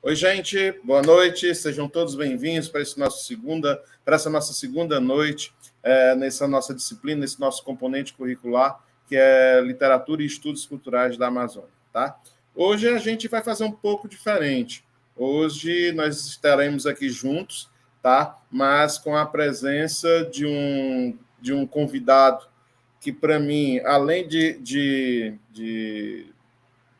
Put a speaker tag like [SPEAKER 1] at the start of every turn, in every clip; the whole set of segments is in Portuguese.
[SPEAKER 1] Oi, gente, boa noite, sejam todos bem-vindos para essa nossa segunda noite, nessa nossa disciplina, nesse nosso componente curricular, que é Literatura e Estudos Culturais da Amazônia, tá? Hoje a gente vai fazer um pouco diferente. Hoje nós estaremos aqui juntos, tá? Mas com a presença de um convidado que, para mim, além de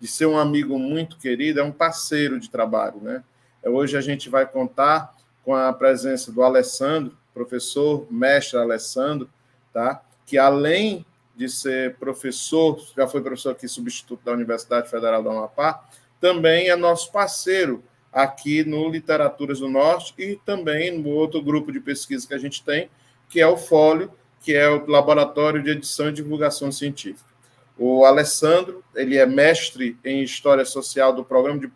[SPEAKER 1] ser um amigo muito querido, é um parceiro de trabalho, né? Hoje a gente vai contar com a presença do Alessandro, professor, mestre Alessandro, tá? Que além de ser professor, já foi professor aqui substituto da Universidade Federal do Amapá, também é nosso parceiro aqui no Literaturas do Norte e também no outro grupo de pesquisa que a gente tem, que é o Fólio, que é o Laboratório de Edição e Divulgação Científica. O Alessandro, ele é mestre em História Social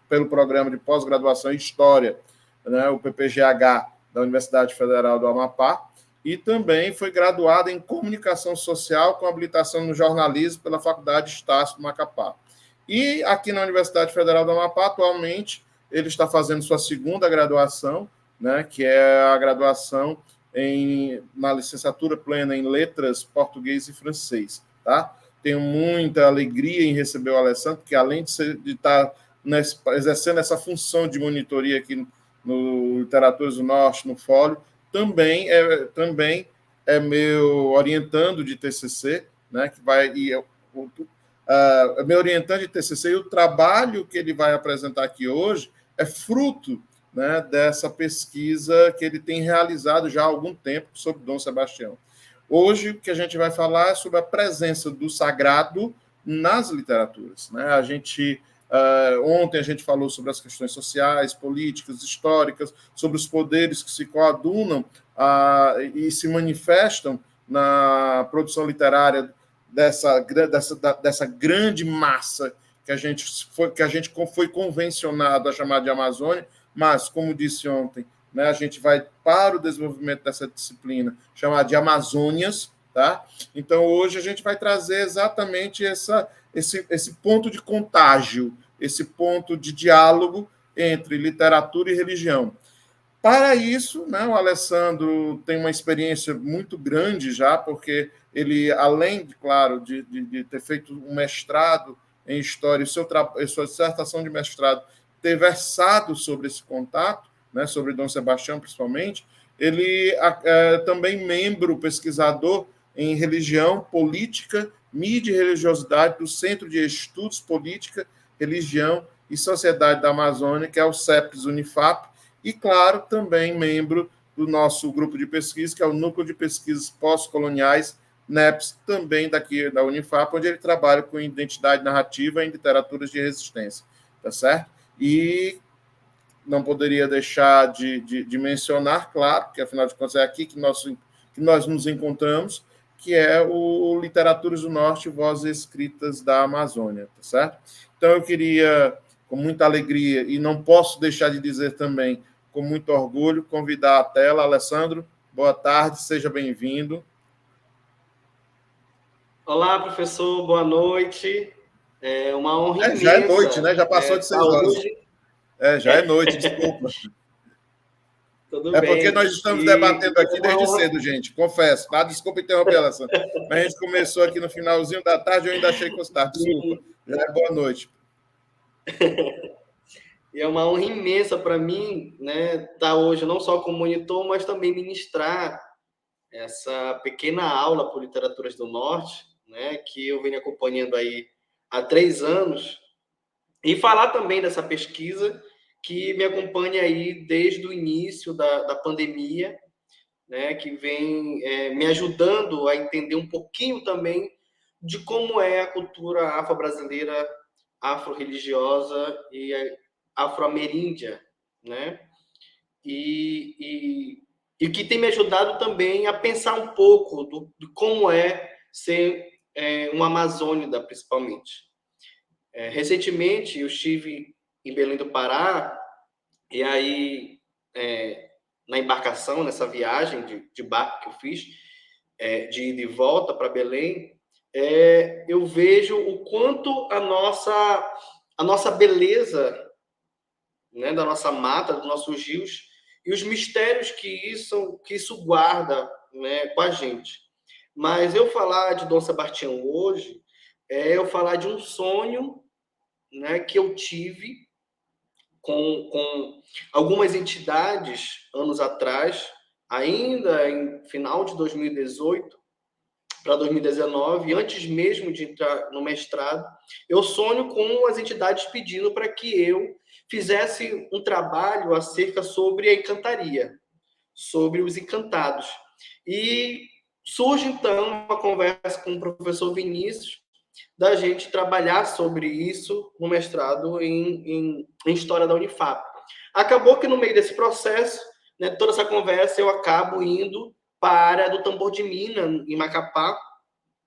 [SPEAKER 1] pelo programa de pós-graduação em História, né, o PPGH, da Universidade Federal do Amapá, e também foi graduado em Comunicação Social com habilitação no jornalismo pela Faculdade Estácio do Macapá. E aqui na Universidade Federal do Amapá, atualmente, ele está fazendo sua segunda graduação, né, que é a graduação na licenciatura plena em Letras, Português e Francês, tá? Tenho muita alegria em receber o Alessandro, que além de estar exercendo essa função de monitoria aqui no Literaturas do Norte, no Fólio, também é meu orientando de TCC, né, que vai meu orientando de TCC, e o trabalho que ele vai apresentar aqui hoje é fruto, né, dessa pesquisa que ele tem realizado já há algum tempo sobre Dom Sebastião. Hoje, o que a gente vai falar é sobre a presença do sagrado nas literaturas, né? Ontem a gente falou sobre as questões sociais, políticas, históricas, sobre os poderes que se coadunam e se manifestam na produção literária dessa grande massa que a gente foi convencionado a chamar de Amazônia, mas, como disse ontem, né, a gente vai para o desenvolvimento dessa disciplina chamada de Amazônias, tá? Então, hoje a gente vai trazer exatamente esse ponto de contágio, esse ponto de diálogo entre literatura e religião. Para isso, né, o Alessandro tem uma experiência muito grande já, porque ele, além, claro, de ter feito um mestrado em História, sua dissertação de mestrado, ter versado sobre esse contato, né, sobre Dom Sebastião, principalmente, ele é também membro, pesquisador em religião, política, mídia e religiosidade do Centro de Estudos Política, Religião e Sociedade da Amazônia, que é o CEPES Unifap, e, claro, também membro do nosso grupo de pesquisa, que é o Núcleo de Pesquisas Pós-Coloniais, NEPS, também daqui da Unifap, onde ele trabalha com identidade narrativa em literaturas de resistência, tá certo? E não poderia deixar de mencionar, claro, porque afinal de contas é aqui que nós nos encontramos, que é o Literaturas do Norte, Vozes Escritas da Amazônia, tá certo? Então eu queria, com muita alegria, e não posso deixar de dizer também, com muito orgulho, convidar a tela, Alessandro, boa tarde, seja bem-vindo.
[SPEAKER 2] Olá, professor, boa noite. É uma honra imensa.
[SPEAKER 1] Já é noite, né? Já passou de 6 horas.
[SPEAKER 2] Hoje...
[SPEAKER 1] Já é noite, desculpa.
[SPEAKER 2] Tudo bem.
[SPEAKER 1] Porque nós estamos debatendo aqui desde cedo, gente, confesso, tá? Desculpa interromper, Alessandro. Mas a gente começou aqui no finalzinho da tarde, eu ainda achei que fosse tarde, desculpa. Já é boa noite.
[SPEAKER 2] E é uma honra imensa para mim, né, estar hoje não só como monitor, mas também ministrar essa pequena aula por Literaturas do Norte, né, que eu venho acompanhando aí há 3 anos, e falar também dessa pesquisa que me acompanha aí desde o início da pandemia, né, que vem me ajudando a entender um pouquinho também de como é a cultura afro-brasileira, afro-religiosa e afro-ameríndia, né? E que tem me ajudado também a pensar um pouco de como é ser uma amazônida, principalmente. Recentemente, eu estive em Belém do Pará, e aí, na embarcação, nessa viagem de barco que eu fiz, de ida e volta para Belém, eu vejo o quanto a nossa beleza né, da nossa mata, dos nossos rios, e os mistérios que isso guarda, né, com a gente. Mas eu falar de Dom Sebastião hoje é eu falar de um sonho, né, que eu tive com algumas entidades anos atrás, ainda em final de 2018 para 2019, antes mesmo de entrar no mestrado, eu sonho com as entidades pedindo para que eu fizesse um trabalho acerca sobre a encantaria, sobre os encantados. E surge, então, uma conversa com o professor Vinícius, da gente trabalhar sobre isso no mestrado em História da Unifap. Acabou que, no meio desse processo, né, toda essa conversa, eu acabo indo para a área do tambor de mina, em Macapá,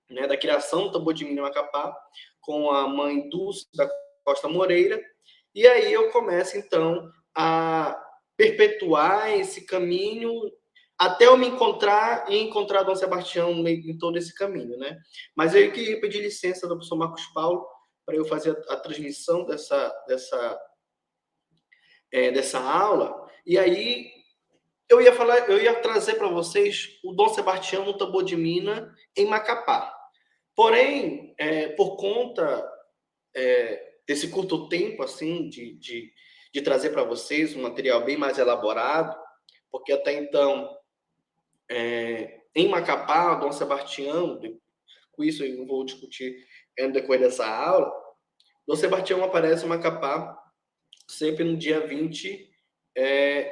[SPEAKER 2] né, da criação do tambor de mina em Macapá, com a mãe Dulce da Costa Moreira. E aí eu começo, então, a perpetuar esse caminho até eu me encontrar e encontrar Dom Sebastião em todo esse caminho, né? Mas eu queria pedir licença do professor Marcos Paulo para eu fazer a transmissão dessa aula. E aí eu ia trazer para vocês o Dom Sebastião no tambor de mina em Macapá. Porém, por conta desse curto tempo assim de trazer para vocês um material bem mais elaborado, porque até então em Macapá, Dom Sebastião, com isso eu não vou discutir no decorrer dessa aula, Dom Sebastião aparece em Macapá sempre no dia 20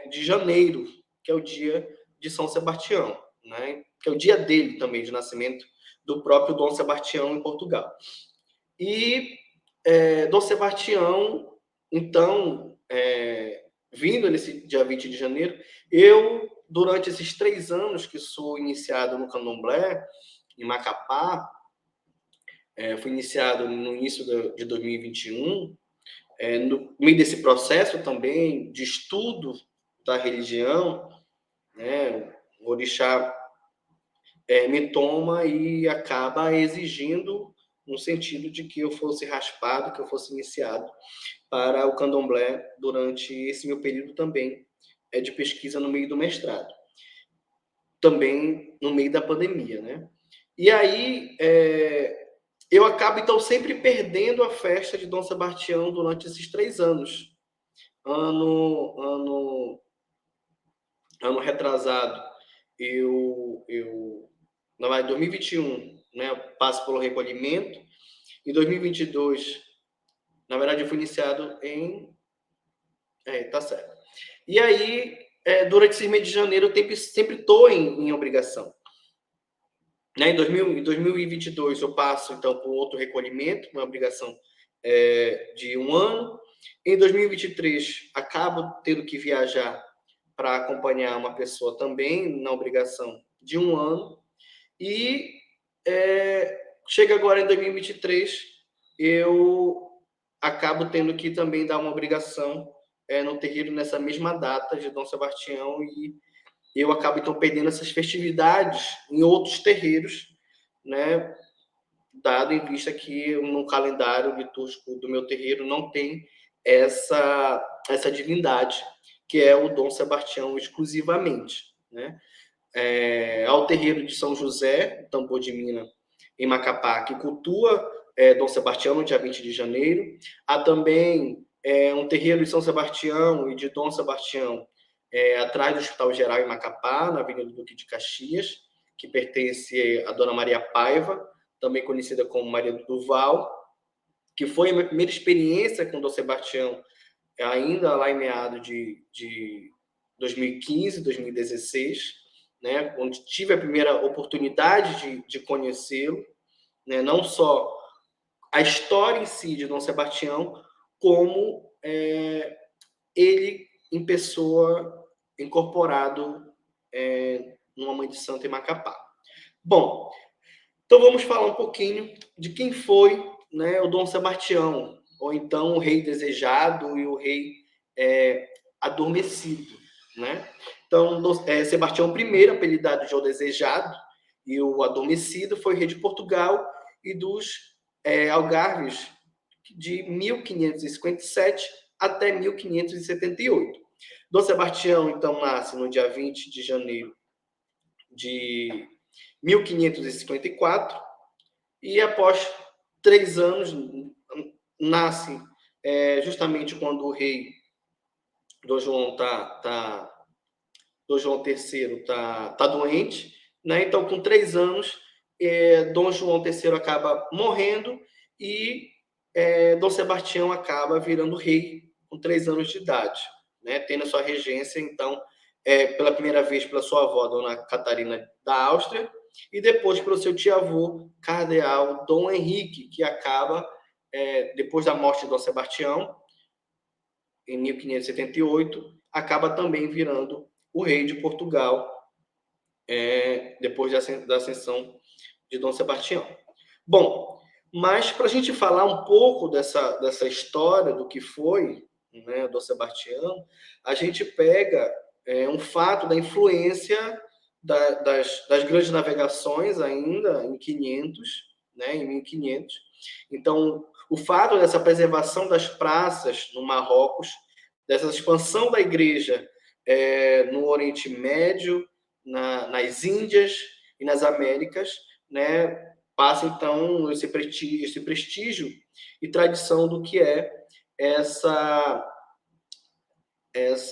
[SPEAKER 2] de janeiro, que é o dia de São Sebastião, né? Que é o dia dele também, de nascimento do próprio Dom Sebastião em Portugal. E Dom Sebastião, então, vindo nesse dia 20 de janeiro, eu, durante esses 3 anos que sou iniciado no candomblé, em Macapá, fui iniciado no início de 2021, no meio desse processo também de estudo da religião, né, o orixá me toma e acaba exigindo no sentido de que eu fosse raspado, que eu fosse iniciado para o candomblé durante esse meu período também de pesquisa no meio do mestrado, também no meio da pandemia, né? E aí eu acabo então sempre perdendo a festa de Dom Sebastião durante esses 3 anos. Ano retrasado, na verdade, 2021, né, eu passo pelo recolhimento. Em 2022, na verdade, eu fui iniciado em... tá certo. E aí, durante esse mês de janeiro, eu sempre estou em obrigação. Né, em 2022, eu passo, então, por outro recolhimento, uma obrigação de 1 ano. Em 2023, acabo tendo que viajar para acompanhar uma pessoa também na obrigação de 1 ano. E chega agora em 2023, eu acabo tendo que também dar uma obrigação no terreiro nessa mesma data de Dom Sebastião, e eu acabo então perdendo essas festividades em outros terreiros, né? Dado em vista que no calendário litúrgico do meu terreiro não tem essa divindade, que é o Dom Sebastião exclusivamente, né? Ao terreiro de São José, tambor de mina, em Macapá, que cultua Dom Sebastião no dia 20 de janeiro. Há também um terreiro de São Sebastião e de Dom Sebastião atrás do Hospital Geral em Macapá, na Avenida do Duque de Caxias, que pertence a Dona Maria Paiva, também conhecida como Maria do Duval, que foi a minha primeira experiência com Dom Sebastião, ainda lá em meados de 2015, 2016, né, onde tive a primeira oportunidade de conhecê-lo, né, não só a história em si de Dom Sebastião, como ele em pessoa incorporado numa mãe de santo em Macapá. Bom, então vamos falar um pouquinho de quem foi, né, o Dom Sebastião, ou então o rei desejado e o rei adormecido, né? Então, Sebastião I, apelidado de O Desejado, e o Adormecido, foi rei de Portugal e dos Algarves de 1557 até 1578. Dom Sebastião, então, nasce no dia 20 de janeiro de 1554 e após 3 anos nasce justamente quando o rei Dom João Dom João III tá doente, né? Então, com 3 anos, Dom João III acaba morrendo e Dom Sebastião acaba virando rei com 3 anos de idade, né? Tendo a sua regência, então, pela primeira vez pela sua avó, Dona Catarina da Áustria, e depois pelo seu tio-avô, cardeal Dom Henrique, que acaba, depois da morte de Dom Sebastião, em 1578, acaba também virando o rei de Portugal, depois da ascensão de Dom Sebastião. Bom, mas para a gente falar um pouco dessa história, do que foi, né, Dom Sebastião, a gente pega um fato da influência das grandes navegações ainda em 500, né, em 1500. Então, o fato dessa preservação das praças no Marrocos, dessa expansão da igreja no Oriente Médio, nas Índias e nas Américas, né, passa então esse prestígio e tradição do que é essa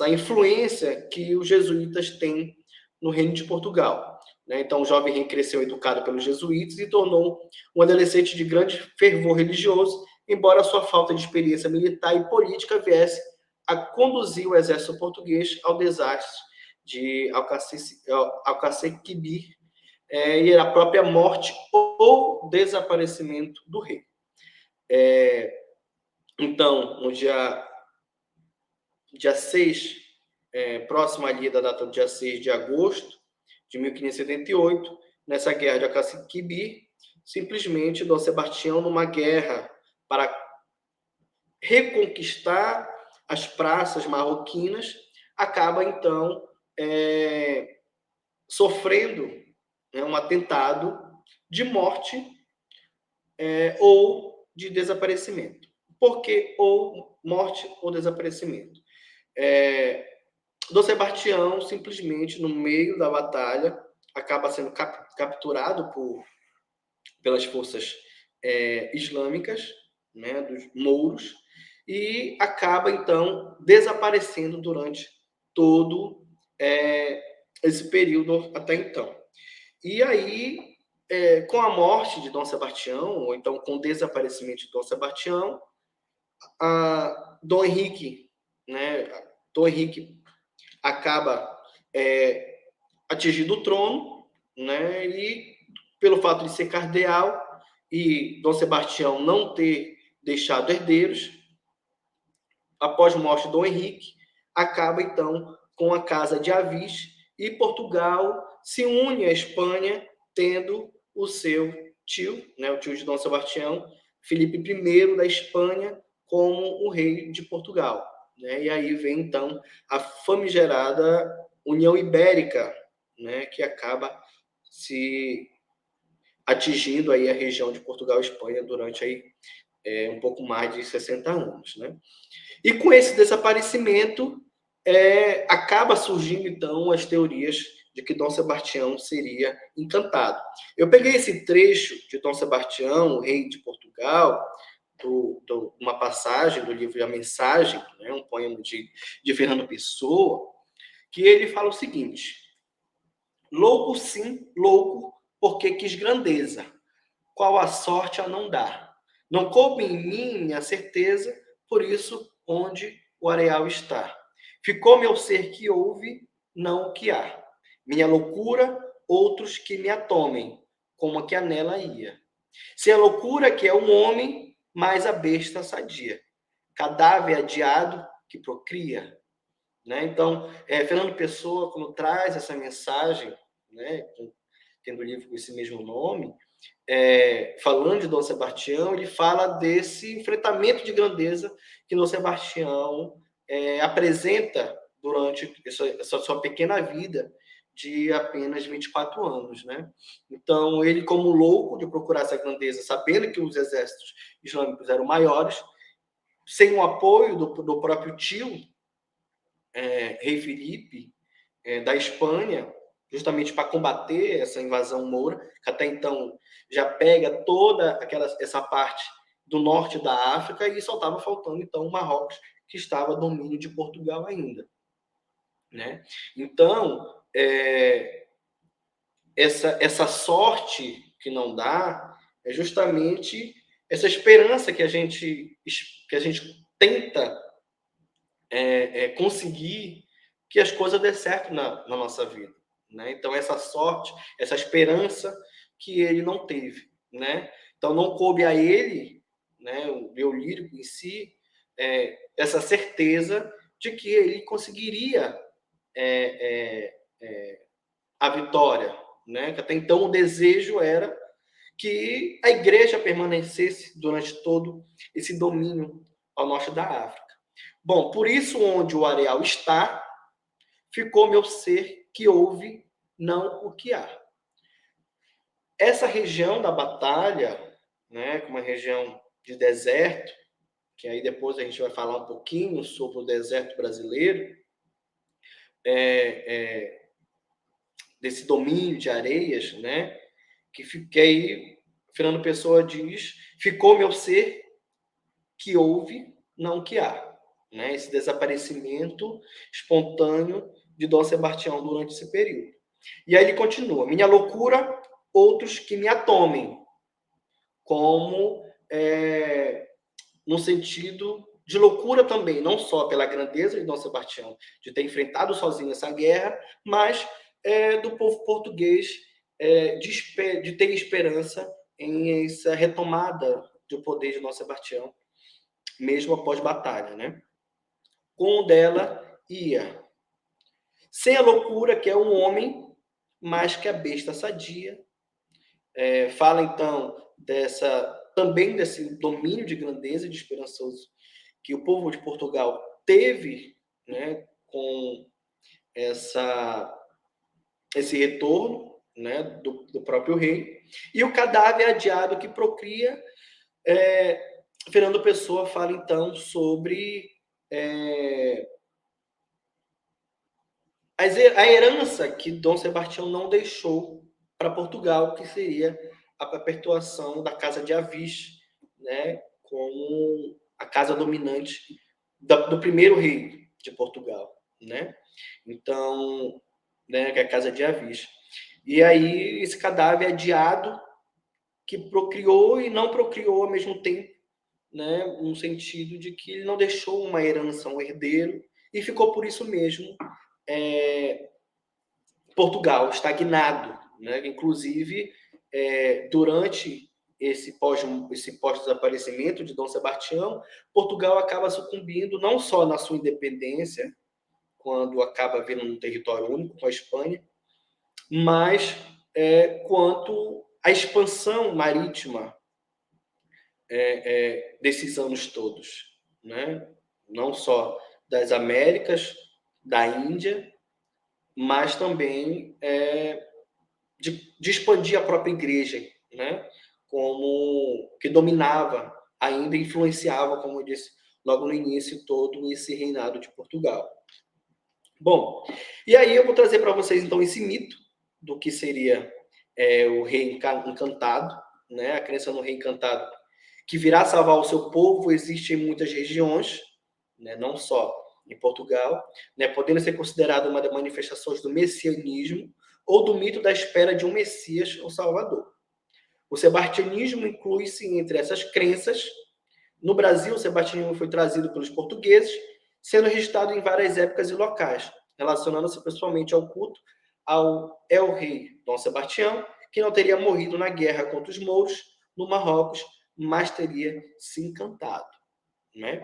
[SPEAKER 2] influência que os jesuítas têm no Reino de Portugal. Né? Então, o jovem rei cresceu educado pelos jesuítas e tornou um adolescente de grande fervor religioso, embora sua falta de experiência militar e política viesse a conduzir o exército português ao desastre de Alcácer Quibir e a própria morte ou desaparecimento do rei. Então, no dia 6, próximo ali da data do dia 6 de agosto de 1578, nessa guerra de Alcácer Quibir, simplesmente Dom Sebastião, numa guerra para reconquistar as praças marroquinas, acaba, então, sofrendo um atentado de morte ou de desaparecimento. Por que ou morte ou desaparecimento? Dom Sebastião, simplesmente, no meio da batalha, acaba sendo capturado pelas forças islâmicas, né, dos mouros, e acaba, então, desaparecendo durante todo esse período até então. E aí, com a morte de Dom Sebastião, ou então com o desaparecimento de Dom Sebastião, Dom Henrique, né, Dom Henrique acaba atingindo o trono, né, e pelo fato de ser cardeal e Dom Sebastião não ter deixado herdeiros, após a morte de Dom Henrique, acaba então com a Casa de Avis e Portugal se une à Espanha, tendo o seu tio, né, o tio de Dom Sebastião, Filipe I da Espanha, como o rei de Portugal. Né? E aí vem, então, a famigerada União Ibérica, né, que acaba se atingindo aí a região de Portugal e Espanha durante aí, um pouco mais de 60 anos. Né? E com esse desaparecimento, acaba surgindo, então, as teorias de que Dom Sebastião seria encantado. Eu peguei esse trecho de Dom Sebastião, o rei de Portugal, uma passagem do livro A Mensagem, né, um poema de Fernando Pessoa, que ele fala o seguinte: louco sim, louco, porque quis grandeza, qual a sorte a não dar. Não coube em mim minha certeza, por isso onde o areal está. Ficou meu ser que ouve, não o que há. Minha loucura, outros que me atomem, como a que a nela ia. Se a loucura que é um homem, mais a besta sadia. Cadáver adiado que procria. Né? Então, Fernando Pessoa, quando traz essa mensagem, né, tendo o livro com esse mesmo nome, falando de Dom Sebastião, ele fala desse enfrentamento de grandeza que Dom Sebastião apresenta durante essa sua pequena vida de apenas 24 anos. Né? Então, ele, como louco de procurar essa grandeza, sabendo que os exércitos islâmicos eram maiores, sem o apoio do próprio tio, rei Felipe, da Espanha, justamente para combater essa invasão moura, que até então já pega toda essa parte do norte da África, e só estava faltando, então, o Marrocos, que estava domínio de Portugal ainda. Né? Então, essa sorte que não dá é justamente essa esperança que a gente tenta conseguir que as coisas dê certo na nossa vida. Né? Então, essa sorte, essa esperança que ele não teve. Né? Então, não coube a ele, né, o eu lírico em si, essa certeza de que ele conseguiria a vitória. Né? Que até então o desejo era que a igreja permanecesse durante todo esse domínio ao norte da África. Bom, por isso onde o areal está, ficou meu ser que ouve, não o que há. Essa região da batalha, né, como uma região de deserto, que aí depois a gente vai falar um pouquinho sobre o deserto brasileiro, desse domínio de areias, né, que aí Fernando Pessoa diz, ficou meu ser que houve, não que há. Né? Esse desaparecimento espontâneo de Dom Sebastião durante esse período. E aí ele continua, minha loucura, outros que me atomem, como no sentido de loucura também, não só pela grandeza de Dom Sebastião, de ter enfrentado sozinho essa guerra, mas do povo português de ter esperança em essa retomada do poder de Dom Sebastião, mesmo após batalha, né? Com o dela ia. Sem a loucura, que é um homem, mais que a besta sadia. Fala, então, também desse domínio de grandeza e de esperançoso que o povo de Portugal teve, né, com esse retorno, né, do próprio rei. E o cadáver adiado que procria. Fernando Pessoa fala, então, sobre a herança que Dom Sebastião não deixou para Portugal, que seria a perpetuação da Casa de Avis, né, como a casa dominante do primeiro rei de Portugal, né? Então, né, que é a Casa de Avis. E aí esse cadáver adiado que procriou e não procriou ao mesmo tempo, né, no sentido de que ele não deixou uma herança, um herdeiro, e ficou por isso mesmo Portugal estagnado, né? Inclusive durante esse pós-desaparecimento de Dom Sebastião, Portugal acaba sucumbindo não só na sua independência, quando acaba vindo um território único com a Espanha, mas quanto à expansão marítima desses anos todos, né? Não só das Américas, da Índia, mas também de expandir a própria igreja, né? Como que dominava, ainda influenciava, como eu disse logo no início, todo esse reinado de Portugal. Bom, e aí eu vou trazer para vocês então esse mito do que seria o rei encantado, né? A crença no rei encantado que virá salvar o seu povo existe em muitas regiões, né? Não só em Portugal, né? Podendo ser considerado uma das manifestações do messianismo ou do mito da espera de um Messias ou Salvador. O sebastianismo inclui-se entre essas crenças. No Brasil, o sebastianismo foi trazido pelos portugueses, sendo registrado em várias épocas e locais, relacionando-se principalmente ao culto ao El-Rei Dom Sebastião, que não teria morrido na guerra contra os mouros no Marrocos, mas teria se encantado. Né?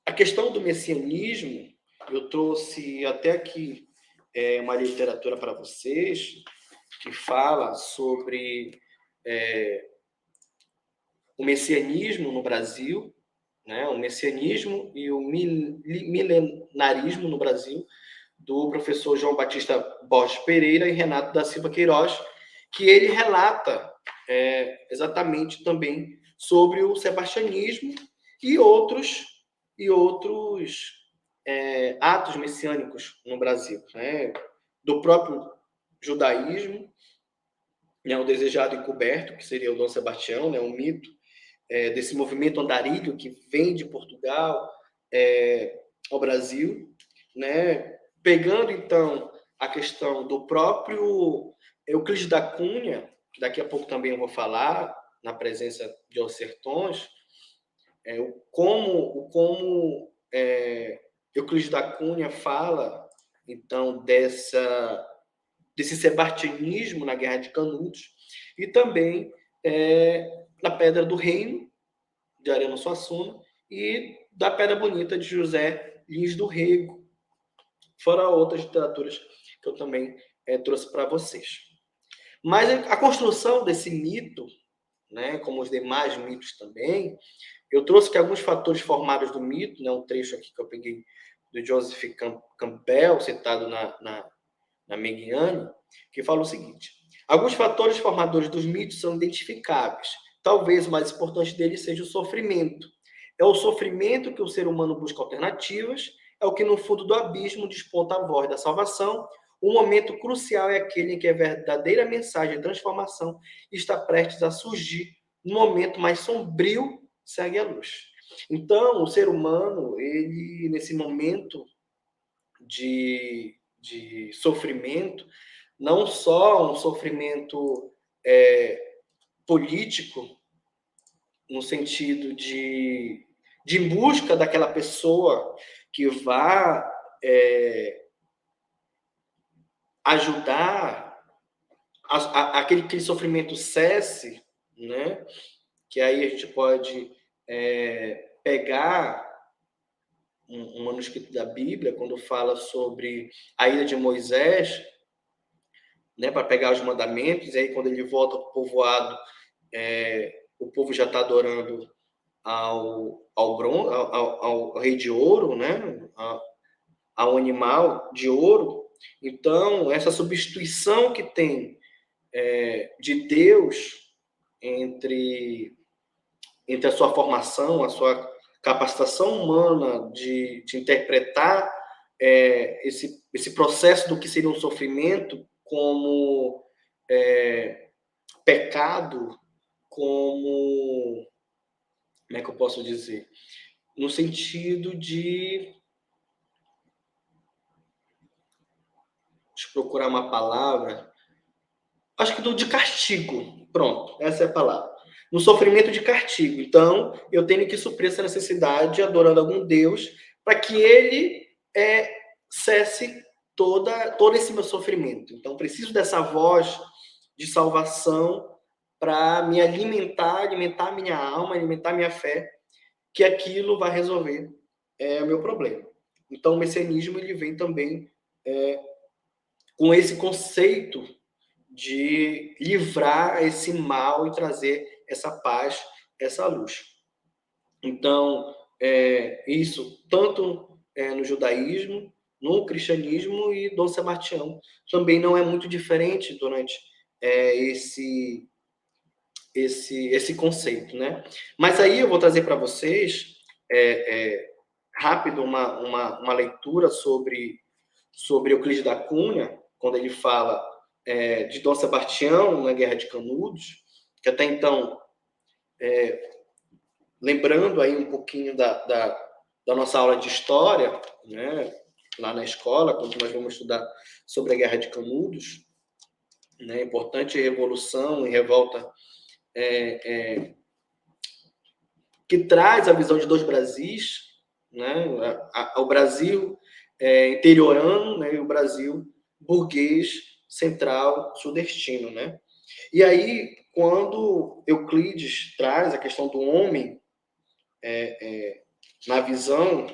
[SPEAKER 2] A questão do messianismo, eu trouxe até aqui uma literatura para vocês que fala sobre o messianismo no Brasil, né? O messianismo e o milenarismo no Brasil, do professor João Batista Borges Pereira e Renato da Silva Queiroz, que ele relata exatamente também sobre o sebastianismo e outros atos messiânicos no Brasil, né? Do próprio judaísmo, né? O desejado encoberto, que seria o Dom Sebastião, né? Um mito desse movimento andarilho que vem de Portugal ao Brasil, né? Pegando, então, a questão do próprio Euclides da Cunha, que daqui a pouco também eu vou falar, na presença de Os Sertões, como Euclides da Cunha fala, então, desse sebastianismo na Guerra de Canudos, e também na Pedra do Reino, de Ariano Suassuna, e da Pedra Bonita, de José Lins do Rego, fora outras literaturas que eu também trouxe para vocês. Mas a construção desse mito, né, como os demais mitos também, eu trouxe que alguns fatores formados do mito, né, um trecho aqui que eu peguei do Joseph Campbell, citado na Meguiane, que fala o seguinte: alguns fatores formadores dos mitos são identificáveis. Talvez o mais importante deles seja o sofrimento. É o sofrimento que o ser humano busca alternativas, é o que no fundo do abismo desponta a voz da salvação. O momento crucial é aquele em que a verdadeira mensagem de transformação está prestes a surgir. No momento mais sombrio, segue a luz. Então, o ser humano, ele, nesse momento de sofrimento, não só um sofrimento político, no sentido de busca daquela pessoa que vá ajudar aquele sofrimento cesse, né? Que aí a gente pode pegar um manuscrito da Bíblia, quando fala sobre a ida de Moisés, né, para pegar os mandamentos, e aí quando ele volta para o povoado, o povo já está adorando ao rei de ouro, né, ao animal de ouro. Então, essa substituição que tem de Deus entre a sua formação, a sua capacitação humana de interpretar esse processo do que seria um sofrimento como pecado, como é que eu posso dizer? No sentido de... Deixa eu procurar uma palavra. Acho que de castigo. Pronto, essa é a palavra. No sofrimento de castigo. Então, eu tenho que suprir essa necessidade adorando algum Deus para que ele cesse todo esse meu sofrimento. Então, preciso dessa voz de salvação para me alimentar a minha alma, alimentar a minha fé, que aquilo vai resolver o meu problema. Então, o messianismo ele vem também com esse conceito de livrar esse mal e trazer essa paz, essa luz. Então, isso tanto no judaísmo, no cristianismo, e Dom Sebastião também não é muito diferente durante esse conceito, né? Mas aí eu vou trazer para vocês rápido uma leitura sobre Euclides da Cunha, quando ele fala de Dom Sebastião na Guerra de Canudos, que até então, lembrando aí um pouquinho da nossa aula de história, né, lá na escola, quando nós vamos estudar sobre a Guerra de Canudos, né, importante revolução e revolta que traz a visão de dois Brasis, né, o Brasil interiorano, né, e o Brasil burguês, central, sudestino, né? E aí, quando Euclides traz a questão do homem na visão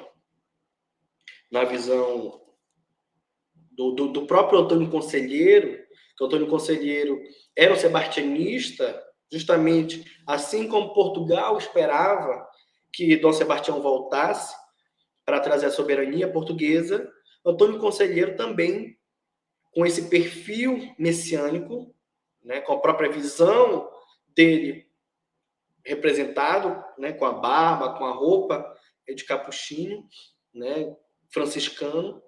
[SPEAKER 2] do próprio Antônio Conselheiro, que o Antônio Conselheiro era um sebastianista, justamente assim como Portugal esperava que Dom Sebastião voltasse para trazer a soberania portuguesa, Antônio Conselheiro também, com esse perfil messiânico, né, com a própria visão dele representado, né, com a barba, com a roupa de capuchinho, né, franciscano,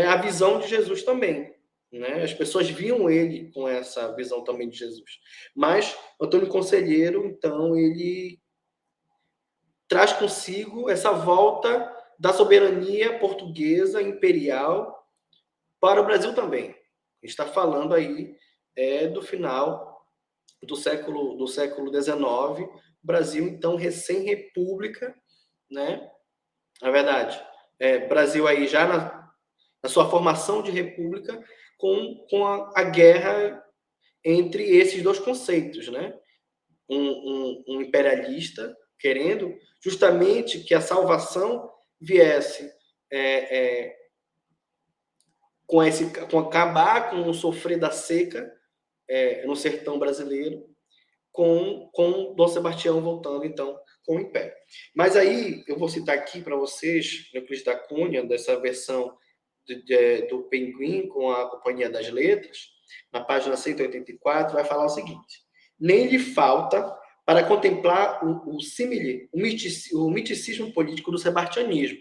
[SPEAKER 2] a visão de Jesus também. Né? As pessoas viam ele com essa visão também de Jesus. Mas Antônio Conselheiro, então, ele traz consigo essa volta da soberania portuguesa imperial para o Brasil também. A gente está falando aí do final do século XIX, Brasil, então, recém-república, né? Na verdade, Brasil aí já na sua formação de república, com a guerra entre esses dois conceitos, né? Um imperialista querendo justamente que a salvação viesse com acabar com o sofrer da seca no sertão brasileiro, com Dom Sebastião voltando, então, com o Império. Mas aí, eu vou citar aqui para vocês, Euclides da Cunha, dessa versão do Pinguim com a Companhia das Letras, na página 184, vai falar o seguinte: nem lhe falta para contemplar o símile, o miticismo político do sebastianismo.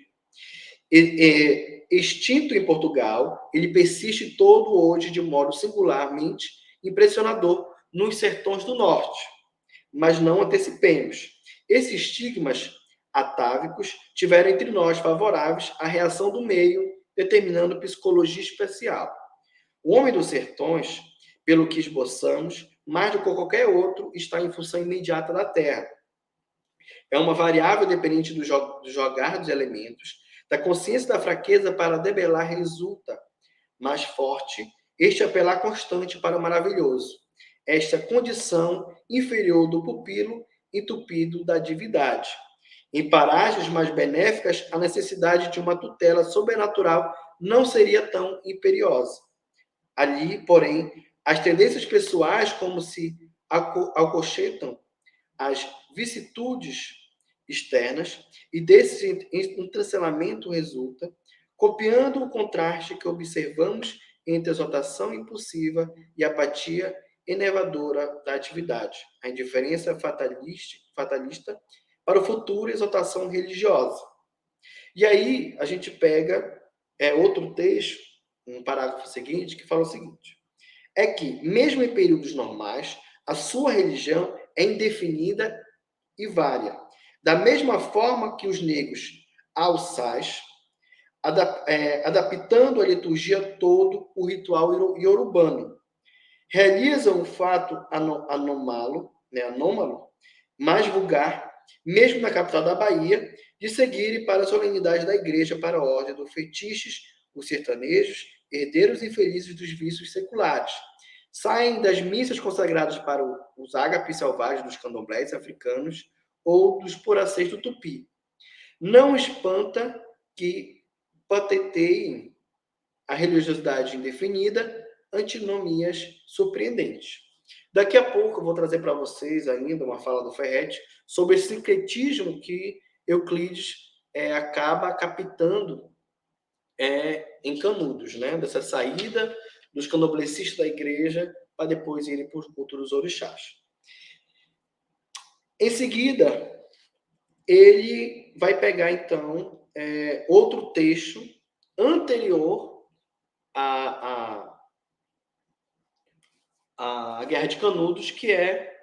[SPEAKER 2] Extinto em Portugal, ele persiste todo hoje de modo singularmente impressionador nos sertões do norte. Mas não antecipemos. Esses estigmas atávicos tiveram entre nós favoráveis à reação do meio, determinando psicologia especial. O homem dos sertões, pelo que esboçamos, mais do que qualquer outro, está em função imediata da terra. É uma variável dependente do jogar dos elementos, da consciência da fraqueza para debelar resulta mais forte, este apelar constante para o maravilhoso. Esta condição inferior do pupilo entupido da divindade. Em paragens mais benéficas, a necessidade de uma tutela sobrenatural não seria tão imperiosa. Ali, porém, as tendências pessoais, como se acolchetam as vicissitudes externas, e desse entrelaçamento resulta, copiando o contraste que observamos entre a exaltação impulsiva e a apatia enervadora da atividade, a indiferença fatalista para o futuro e exaltação religiosa. E aí a gente pega outro texto, um parágrafo seguinte, que fala o seguinte: é que, mesmo em períodos normais, a sua religião é indefinida e vária. Da mesma forma que os negros alçais, adaptando a liturgia todo o ritual iorubano, realizam um fato anômalo, mais vulgar, mesmo na capital da Bahia, de seguirem para a solenidade da igreja para a ordem dos fetiches, os sertanejos, herdeiros infelizes dos vícios seculares. Saem das missas consagradas para os ágapes selvagens dos candomblés africanos ou dos poracês do tupi. Não espanta que patenteiem a religiosidade indefinida, antinomias surpreendentes. Daqui a pouco eu vou trazer para vocês ainda uma fala do Ferretti sobre esse sincretismo que Euclides acaba captando em Canudos, né? Dessa saída dos candomblecistas da igreja para depois irem para os cultos dos orixás. Em seguida, ele vai pegar, então, outro texto anterior à Guerra de Canudos, que é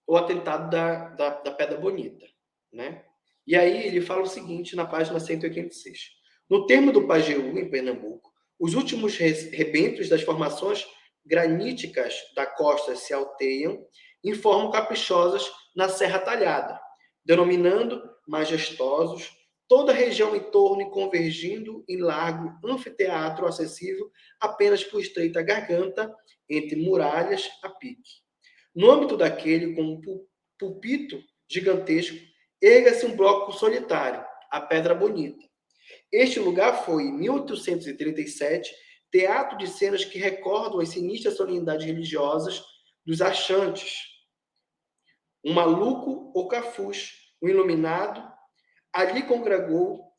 [SPEAKER 2] o atentado da Pedra Bonita, né? E aí ele fala o seguinte na página 186. No termo do Pajeú, em Pernambuco, os últimos rebentos das formações graníticas da costa se alteiam em formas caprichosas na Serra Talhada, denominando majestosos toda a região em torno e convergindo em largo anfiteatro acessível apenas por estreita garganta entre muralhas a pique. No âmbito daquele, com um púlpito gigantesco, erga-se um bloco solitário, a Pedra Bonita. Este lugar foi, em 1837, teatro de cenas que recordam as sinistras solenidades religiosas dos achantes. Um maluco ou cafuz, um iluminado, ali congregou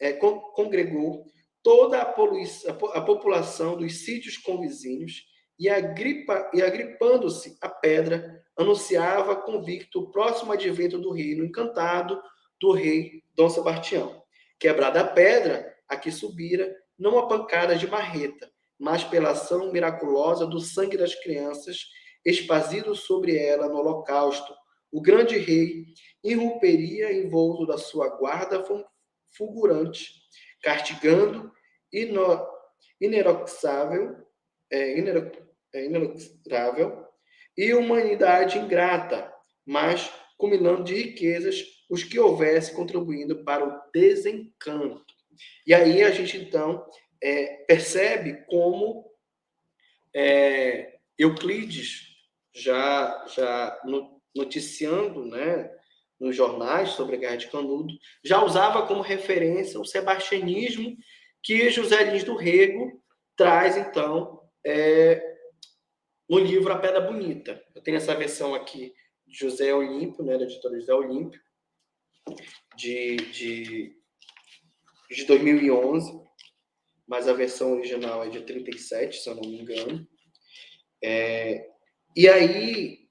[SPEAKER 2] toda a população dos sítios convizinhos e agripando-se à pedra, anunciava convicto o próximo advento do reino encantado do rei Dom Sebastião. Quebrada a pedra, a que subira, não a pancada de marreta, mas pela ação miraculosa do sangue das crianças, esparzido sobre ela no holocausto, o grande rei irromperia envolto da sua guarda fulgurante, castigando inexorável e humanidade ingrata, mas cumulando de riquezas os que houvesse contribuindo para o desencanto. E aí a gente, então, percebe como Euclides, já noticiando, né, nos jornais sobre a Guerra de Canudo, já usava como referência o sebastianismo que José Lins do Rego traz, então, no livro A Pedra Bonita. Eu tenho essa versão aqui de José Olímpio, né, da editora José Olímpio, de 2011, mas a versão original é de 37, se eu não me engano. E aí,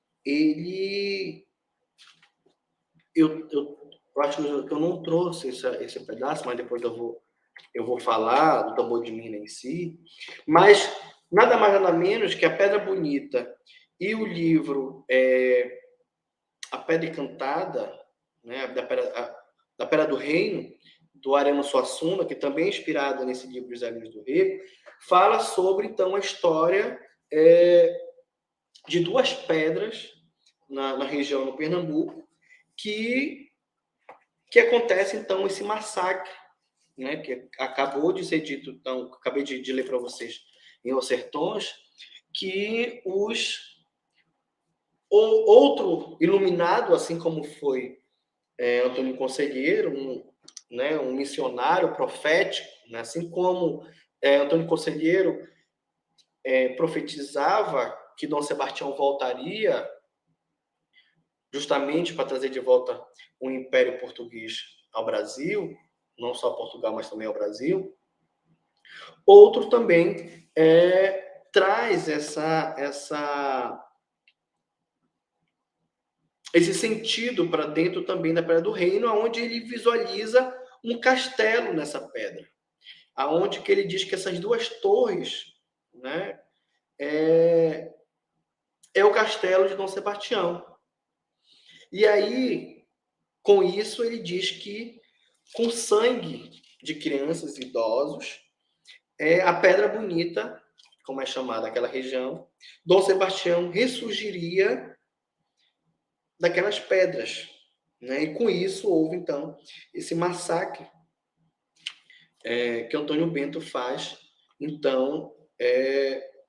[SPEAKER 2] eu acho que eu não trouxe esse pedaço, mas depois eu vou falar do tambor de Minas em si, mas nada mais nada menos que A Pedra Bonita e o livro A Pedra Encantada, né, da Pedra do Reino, do Ariano Suassuna, que também é inspirado nesse livro dos Alinhos do Rego, fala sobre, então, a história de duas pedras na região do Pernambuco, que acontece, então, esse massacre, né, que acabou de ser dito, então, acabei de ler para vocês em Os Sertões, que outro iluminado, assim como foi Antônio Conselheiro, um missionário profético, né, assim como Antônio Conselheiro profetizava que Dom Sebastião voltaria justamente para trazer de volta o Império Português ao Brasil, não só Portugal, mas também ao Brasil. Outro também traz esse sentido para dentro também da Pedra do Reino, onde ele visualiza um castelo nessa pedra, aonde que ele diz que essas duas torres, né, é o castelo de Dom Sebastião. E aí, com isso, ele diz que com sangue de crianças e idosos, a Pedra Bonita, como é chamada aquela região, Dom Sebastião ressurgiria daquelas pedras, né? E com isso houve, então, esse massacre que Antônio Bento faz, então,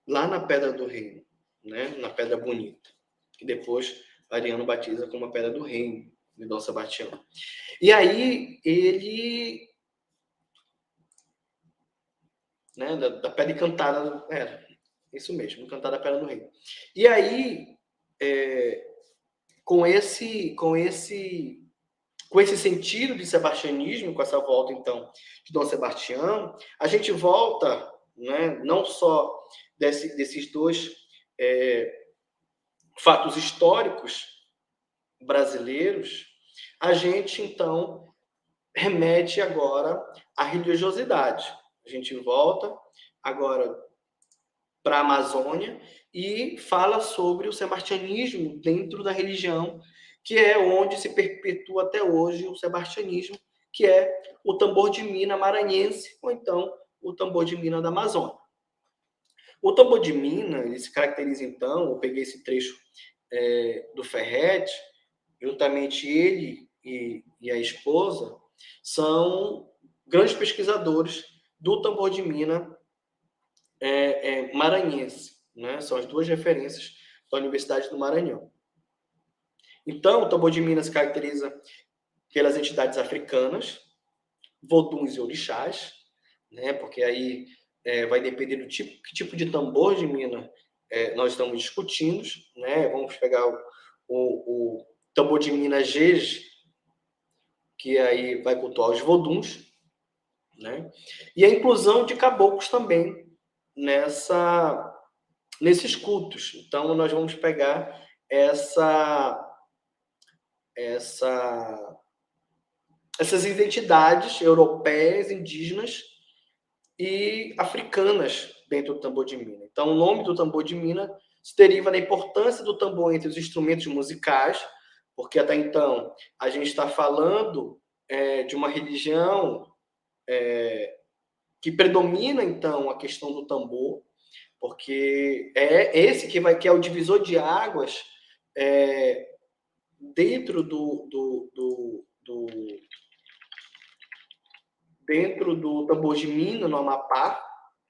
[SPEAKER 2] lá na Pedra do Reino, né? Na Pedra Bonita, que depois Ariano batiza como a Pedra do Reino de Dom Sebastião. E aí ele, né, da Pedra Encantada, isso mesmo, Encantada da Pedra do Reino. E aí, com esse sentido de sebastianismo, com essa volta, então, de Dom Sebastião, a gente volta, né, não só desses dois fatos históricos brasileiros, a gente, então, remete agora à religiosidade. A gente volta agora para a Amazônia e fala sobre o sebastianismo dentro da religião, que é onde se perpetua até hoje o sebastianismo, que é o tambor de mina maranhense, ou então o tambor de mina da Amazônia. O tambor de mina, ele se caracteriza, então, eu peguei esse trecho do Ferret, juntamente ele e a esposa, são grandes pesquisadores do tambor de mina maranhense, né? São as duas referências da Universidade do Maranhão. Então, o tambor de mina se caracteriza pelas entidades africanas, voduns e orixás, né? Porque aí vai depender do que tipo de tambor de mina nós estamos discutindo, né? Vamos pegar o tambor de mina Jeje, que aí vai cultuar os voduns, né? E a inclusão de caboclos também nesses cultos. Então, nós vamos pegar essas identidades europeias, indígenas e africanas dentro do tambor de mina. Então, o nome do tambor de mina se deriva da importância do tambor entre os instrumentos musicais, porque até então a gente está falando de uma religião que predomina então a questão do tambor, porque é esse que é o divisor de águas dentro dentro do tambor de mina no Amapá,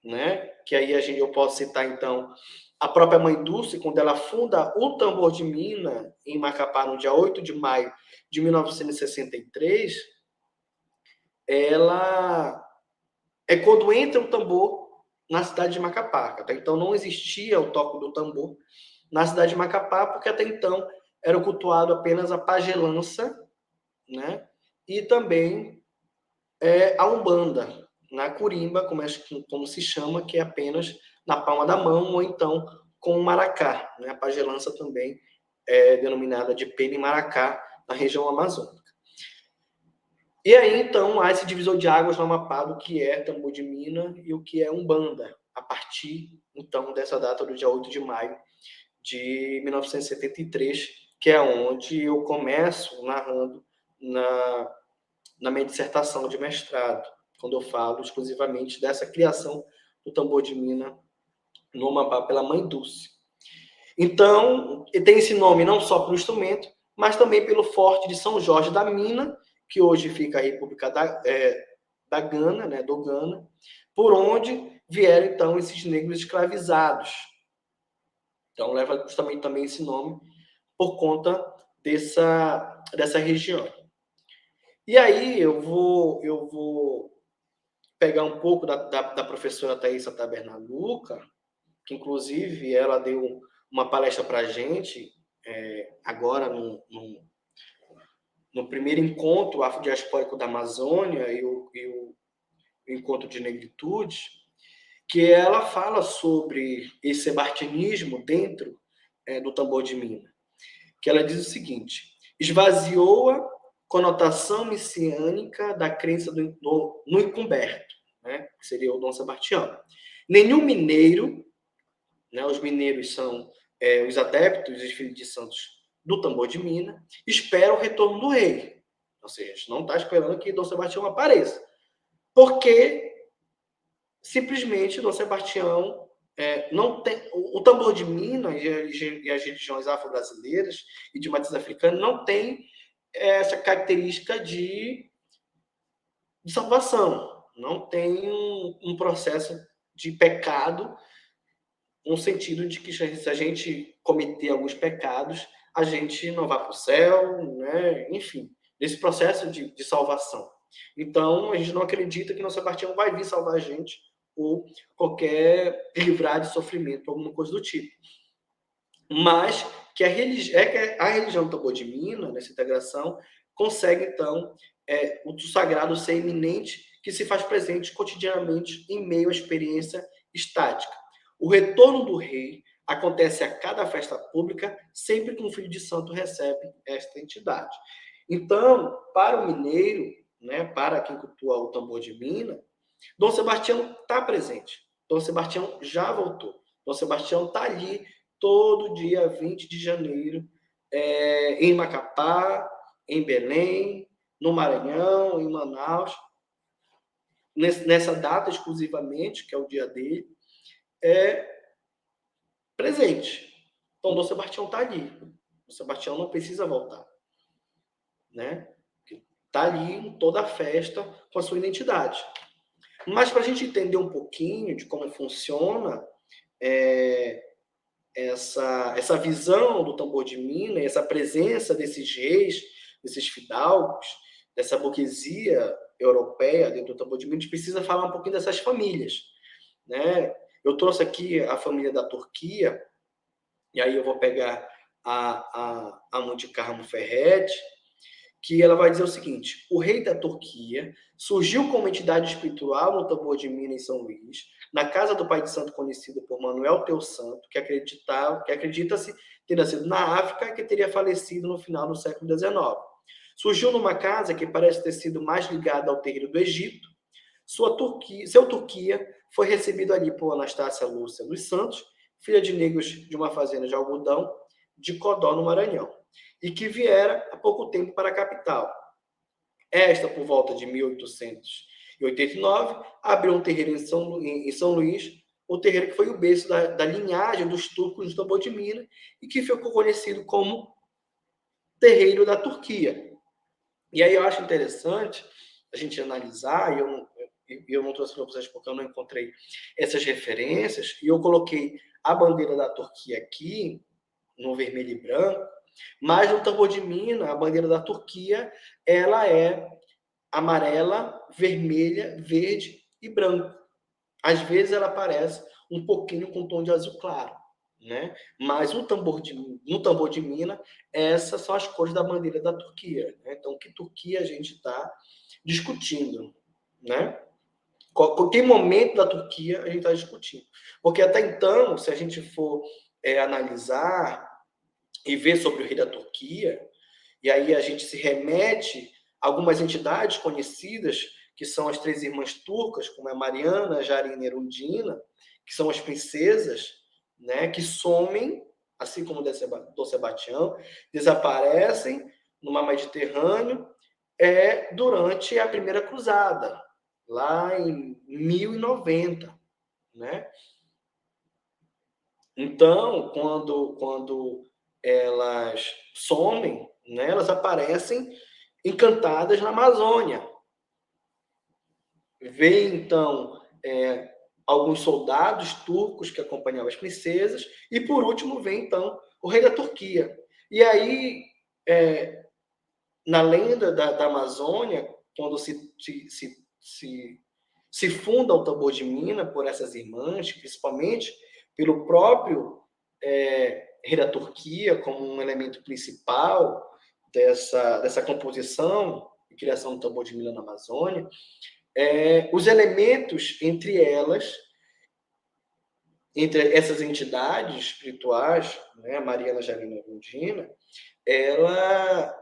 [SPEAKER 2] né? Que aí eu posso citar então a própria Mãe Dulce, quando ela funda o tambor de mina em Macapá no dia 8 de maio de 1963, ela é quando entra o tambor na cidade de Macapá. Até então não existia o toque do tambor na cidade de Macapá, porque até então era cultuado apenas a pagelança, né? E também a Umbanda, na Curimba, como se chama, que é apenas na palma da mão, ou então com o maracá. Né? A pagelança também é denominada de pena e maracá na região amazônica. E aí, então, há esse divisor de águas no Amapá do que é tambor de mina e o que é Umbanda, a partir, então, dessa data do dia 8 de maio de 1973, que é onde eu começo narrando na minha dissertação de mestrado, quando eu falo exclusivamente dessa criação do tambor de mina no Amapá pela Mãe Dulce. Então, tem esse nome não só pelo instrumento, mas também pelo Forte de São Jorge da Mina, que hoje fica a República da Gana, né, do Gana, por onde vieram, então, esses negros escravizados. Então, leva justamente também esse nome por conta dessa região. E aí eu vou pegar um pouco da professora Thaisa Tabernaluca, que inclusive ela deu uma palestra para a gente agora no primeiro encontro afrodiaspórico da Amazônia e o encontro de negritude, que ela fala sobre esse sebartinismo dentro do tambor de mina, que ela diz o seguinte: esvaziou a conotação messiânica da crença no encoberto, né, que seria o Dom Sebastião. Nenhum mineiro, né, os mineiros são os adeptos, os filhos de santos do tambor de mina, espera o retorno do rei. Ou seja, a gente não está esperando que Dom Sebastião apareça, porque simplesmente Dom Sebastião não tem o tambor de mina e as religiões afro-brasileiras e de matriz africana não tem essa característica de salvação, não tem um processo de pecado, no sentido de que se a gente cometer alguns pecados, a gente não vai para o céu, né? Enfim, desse processo de salvação. Então, a gente não acredita que Nosso Sebastião vai vir salvar a gente ou qualquer livrar de sofrimento, alguma coisa do tipo. Mas que a religião do tambor de mina, nessa integração, consegue, então, o sagrado ser iminente, que se faz presente cotidianamente em meio à experiência estática. O retorno do rei acontece a cada festa pública, sempre que um filho de santo recebe esta entidade. Então, para o mineiro, né, para quem cultua o tambor de mina, Dom Sebastião está presente. Dom Sebastião já voltou. Dom Sebastião está ali todo dia 20 de janeiro, em Macapá, em Belém, no Maranhão, em Manaus, nessa data exclusivamente, que é o dia dele, presente. Então, Dom Sebastião está ali. Dom Sebastião não precisa voltar. Né? Está ali em toda a festa com a sua identidade. Mas para a gente entender um pouquinho de como funciona essa visão do tambor de mina, essa presença desses reis, desses fidalgos, dessa burguesia europeia dentro do tambor de mina, a gente precisa falar um pouquinho dessas famílias. Né? Eu trouxe aqui a família da Turquia, e aí eu vou pegar a Mundi Carmo Ferretti, que ela vai dizer o seguinte: o rei da Turquia surgiu como entidade espiritual no tambor de Minas, em São Luís, na casa do pai de santo conhecido por Manuel Teu Santo, que acredita-se ter nascido na África e que teria falecido no final do século XIX. Surgiu numa casa que parece ter sido mais ligada ao terreiro do Egito. Seu Turquia foi recebido ali por Anastácia Lúcia dos Santos, filha de negros de uma fazenda de algodão de Codó, no Maranhão, e que viera há pouco tempo para a capital. Esta, por volta de 1889, abriu um terreiro em São Luís, o terreiro que foi o berço da linhagem dos turcos do tambor de Minas e que ficou conhecido como terreiro da Turquia. E aí eu acho interessante a gente analisar, e eu não trouxe para vocês porque eu não encontrei essas referências, e eu coloquei a bandeira da Turquia aqui, no vermelho e branco, mas no tambor de Minas, a bandeira da Turquia, ela é amarela, vermelha, verde e branco. Às vezes ela aparece um pouquinho com tom de azul claro, né? Mas no tambor de Minas, essas são as cores da bandeira da Turquia, né? Então, que Turquia a gente está discutindo, né? Que momento da Turquia a gente está discutindo? Porque até então, se a gente for analisar e ver sobre o rei da Turquia, e aí a gente se remete a algumas entidades conhecidas, que são as três irmãs turcas, como é Mariana, Jarina e Erundina, que são as princesas, né, que somem, assim como Dom Sebastião, desaparecem no mar Mediterrâneo durante a Primeira Cruzada, lá em 1090, né? Então, quando elas somem, né, elas aparecem encantadas na Amazônia. Vem, então, alguns soldados turcos que acompanhavam as princesas, e, por último, vem, então, o rei da Turquia. E aí, na lenda da Amazônia, quando se funda o tambor de Minas por essas irmãs, principalmente pelo próprio rei da Turquia como um elemento principal dessa composição e criação do tambor de Minas na Amazônia, os elementos entre essas entidades espirituais, né, Mariana, Jarina e Erundina, ela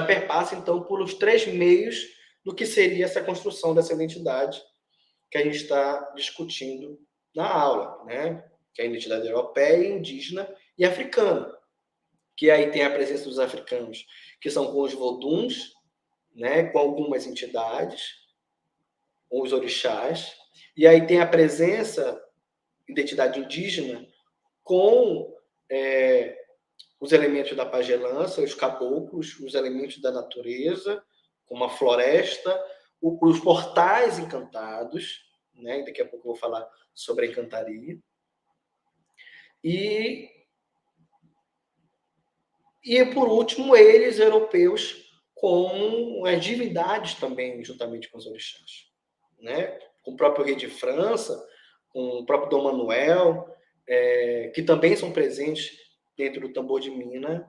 [SPEAKER 2] perpassa, então, por os três meios do que seria essa construção dessa identidade que a gente está discutindo na aula, né? Que é a identidade europeia, indígena e africana. Que aí tem a presença dos africanos, que são com os voduns, né? Com algumas entidades, os orixás. E aí tem a presença, identidade indígena, com os elementos da pagelança, os caboclos, os elementos da natureza, como a floresta, os portais encantados, né? Daqui a pouco eu vou falar sobre a encantaria. E por último, eles, europeus, como as divindades também, juntamente com os orixás, né? Com o próprio rei de França, com o próprio Dom Manuel, que também são presentes dentro do tambor de Minas,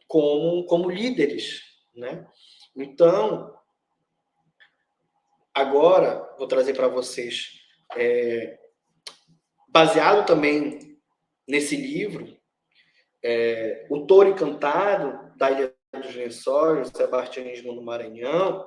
[SPEAKER 2] como líderes, né? Então, agora vou trazer para vocês, baseado também nesse livro, O Touro Encantado, da Ilha dos Lençóis, o Sebastianismo no Maranhão,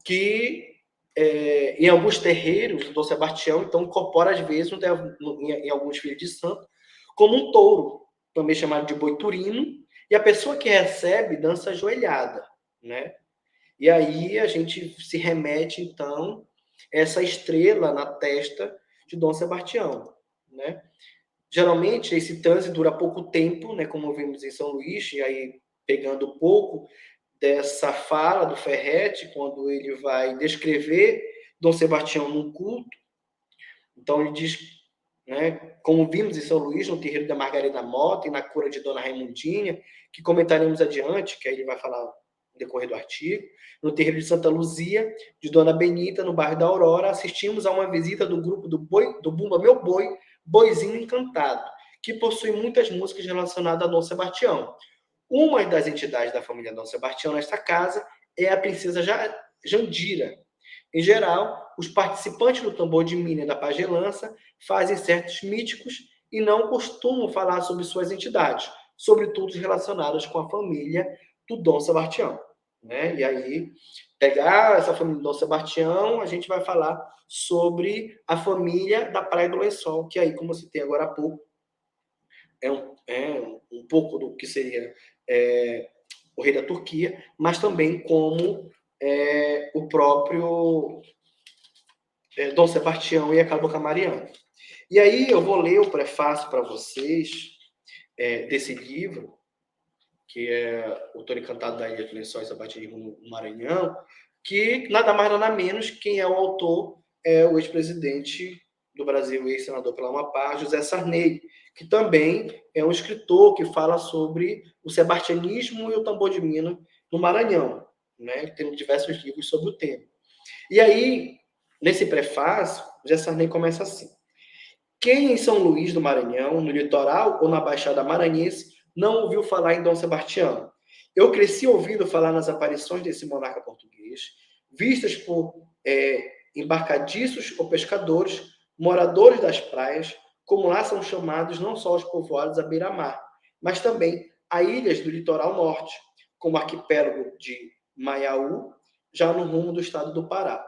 [SPEAKER 2] que em alguns terreiros do Dom Sebastião, então, incorpora às vezes, em alguns filhos de santo, como um touro, também chamado de boi turino, e a pessoa que recebe dança ajoelhada, né? E aí a gente se remete, então, a essa estrela na testa de Dom Sebastião, né? Geralmente, esse transe dura pouco tempo, né, como vimos em São Luís, e aí pegando um pouco dessa fala do Ferretti, quando ele vai descrever Dom Sebastião num culto. Então, ele diz, né, como vimos em São Luís, no terreiro da Margarida Mota e na cura de Dona Raimundinha, que comentaremos adiante, que aí ele vai falar no decorrer do artigo. No terreiro de Santa Luzia, de Dona Benita, no bairro da Aurora, assistimos a uma visita do grupo do Bumba Meu Boi, Boizinho Encantado, que possui muitas músicas relacionadas a Dom Sebastião. Uma das entidades da família Dom Sebastião nesta casa é a princesa Jandira. Em geral, os participantes do tambor de mina da pagelança fazem certos míticos e não costumam falar sobre suas entidades, sobretudo relacionadas com a família do Dom Sebastião. Né? E aí, pegar essa família do Dom Sebastião, a gente vai falar sobre a família da Praia do Lençol, que aí, como eu citei agora há pouco, é um pouco do que seria o rei da Turquia, mas também como o próprio Dom Sebastião e a Cabo Camariano. E aí eu vou ler o prefácio para vocês desse livro, que é O Toro Encantado da Ilha de Lençóis e Batismo no Maranhão, que nada mais nada menos quem é o autor é o ex-presidente do Brasil, ex-senador pela Amapá, José Sarney, que também é um escritor que fala sobre o sebastianismo e o tambor de mina no Maranhão, né? Tem diversos livros sobre o tema. E aí, nesse prefácio, José Sarney começa assim: quem em São Luís do Maranhão, no litoral ou na Baixada Maranhense, não ouviu falar em Dom Sebastião? Eu cresci ouvindo falar nas aparições desse monarca português, vistas por embarcadiços ou pescadores, moradores das praias, como lá são chamados não só os povoados à beira-mar, mas também a ilhas do litoral norte, como o arquipélago de Maiaú, já no rumo do estado do Pará.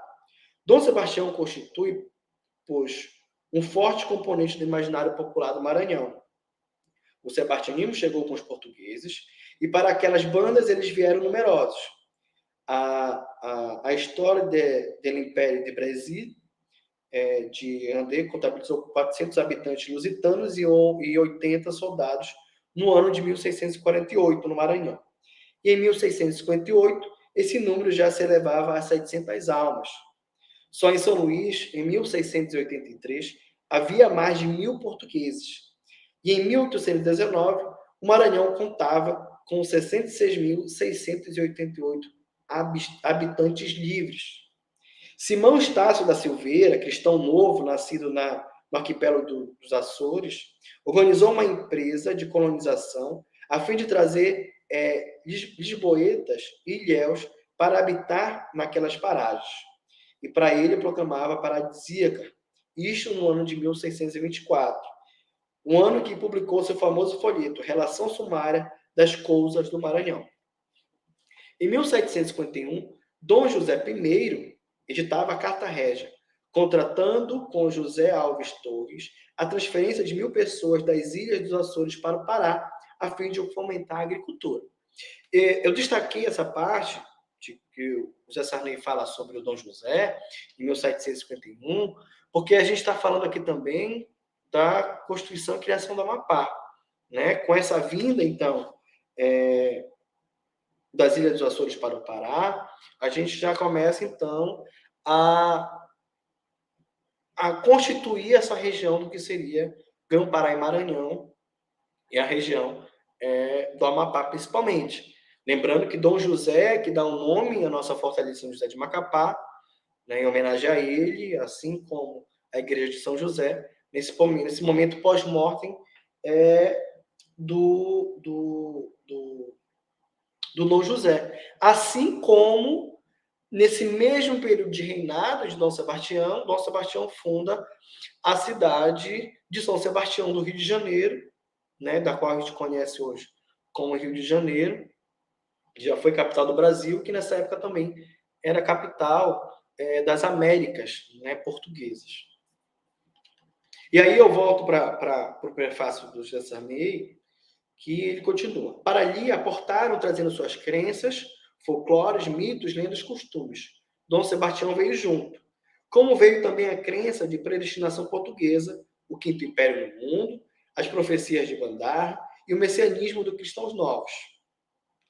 [SPEAKER 2] Dom Sebastião constitui, pois, um forte componente do imaginário popular do Maranhão. O sebastianismo chegou com os portugueses e para aquelas bandas eles vieram numerosos. A história do Império de Brasil, de André, contabilizou 400 habitantes lusitanos e 80 soldados no ano de 1648, no Maranhão. E em 1658, esse número já se elevava a 700 almas. Só em São Luís, em 1683, havia mais de 1.000 portugueses. E em 1819, o Maranhão contava com 66.688 habitantes livres. Simão Estácio da Silveira, cristão novo, nascido no arquipélago dos Açores, organizou uma empresa de colonização a fim de trazer lisboetas e ilhéus para habitar naquelas paragens. E para ele proclamava paradisíaca, isto no ano de 1624, um ano que publicou seu famoso folheto Relação Sumária das Coisas do Maranhão. Em 1751, Dom José I editava a Carta Régia, contratando com José Alves Torres a transferência de 1.000 pessoas das Ilhas dos Açores para o Pará, a fim de fomentar a agricultura. Eu destaquei essa parte que o José Sarney fala sobre o Dom José, em 1751, porque a gente está falando aqui também da Constituição e Criação do Amapá. Né? Com essa vinda, então, das Ilhas dos Açores para o Pará, a gente já começa, então, a constituir essa região do que seria Grão-Pará e Maranhão, e a região do Amapá, principalmente. Lembrando que Dom José, que dá o nome à nossa fortaleza São José de Macapá, né, em homenagem a ele, assim como a Igreja de São José, nesse momento pós-mortem do Dom José. Assim como, nesse mesmo período de reinado de Dom Sebastião funda a cidade de São Sebastião, do Rio de Janeiro, né, da qual a gente conhece hoje como Rio de Janeiro, já foi capital do Brasil, que nessa época também era capital das Américas, né, portuguesas. E aí eu volto para o prefácio do José Sarney, que ele continua. Para ali aportaram, trazendo suas crenças, folclores, mitos, lendas, costumes. Dom Sebastião veio junto. Como veio também a crença de predestinação portuguesa, o quinto império no mundo, as profecias de Bandar e o messianismo dos cristãos novos.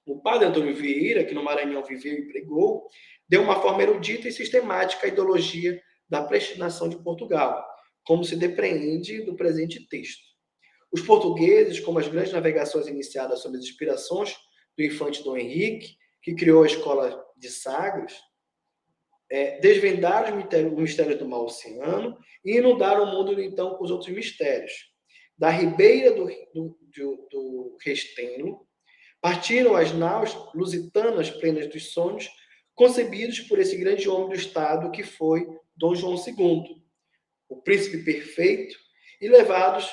[SPEAKER 2] O padre Antônio Vieira, que no Maranhão viveu e pregou, deu uma forma erudita e sistemática à ideologia da predestinação de Portugal, como se depreende do presente texto. Os portugueses, como as grandes navegações iniciadas sob as inspirações do infante Dom Henrique, que criou a escola de Sagres, desvendaram o mistério do mar oceano e inundaram o mundo, então, com os outros mistérios. Da ribeira do Resteno, Partiram as naus lusitanas plenas dos sonhos, concebidos por esse grande homem do Estado que foi Dom João II, o príncipe perfeito, e levados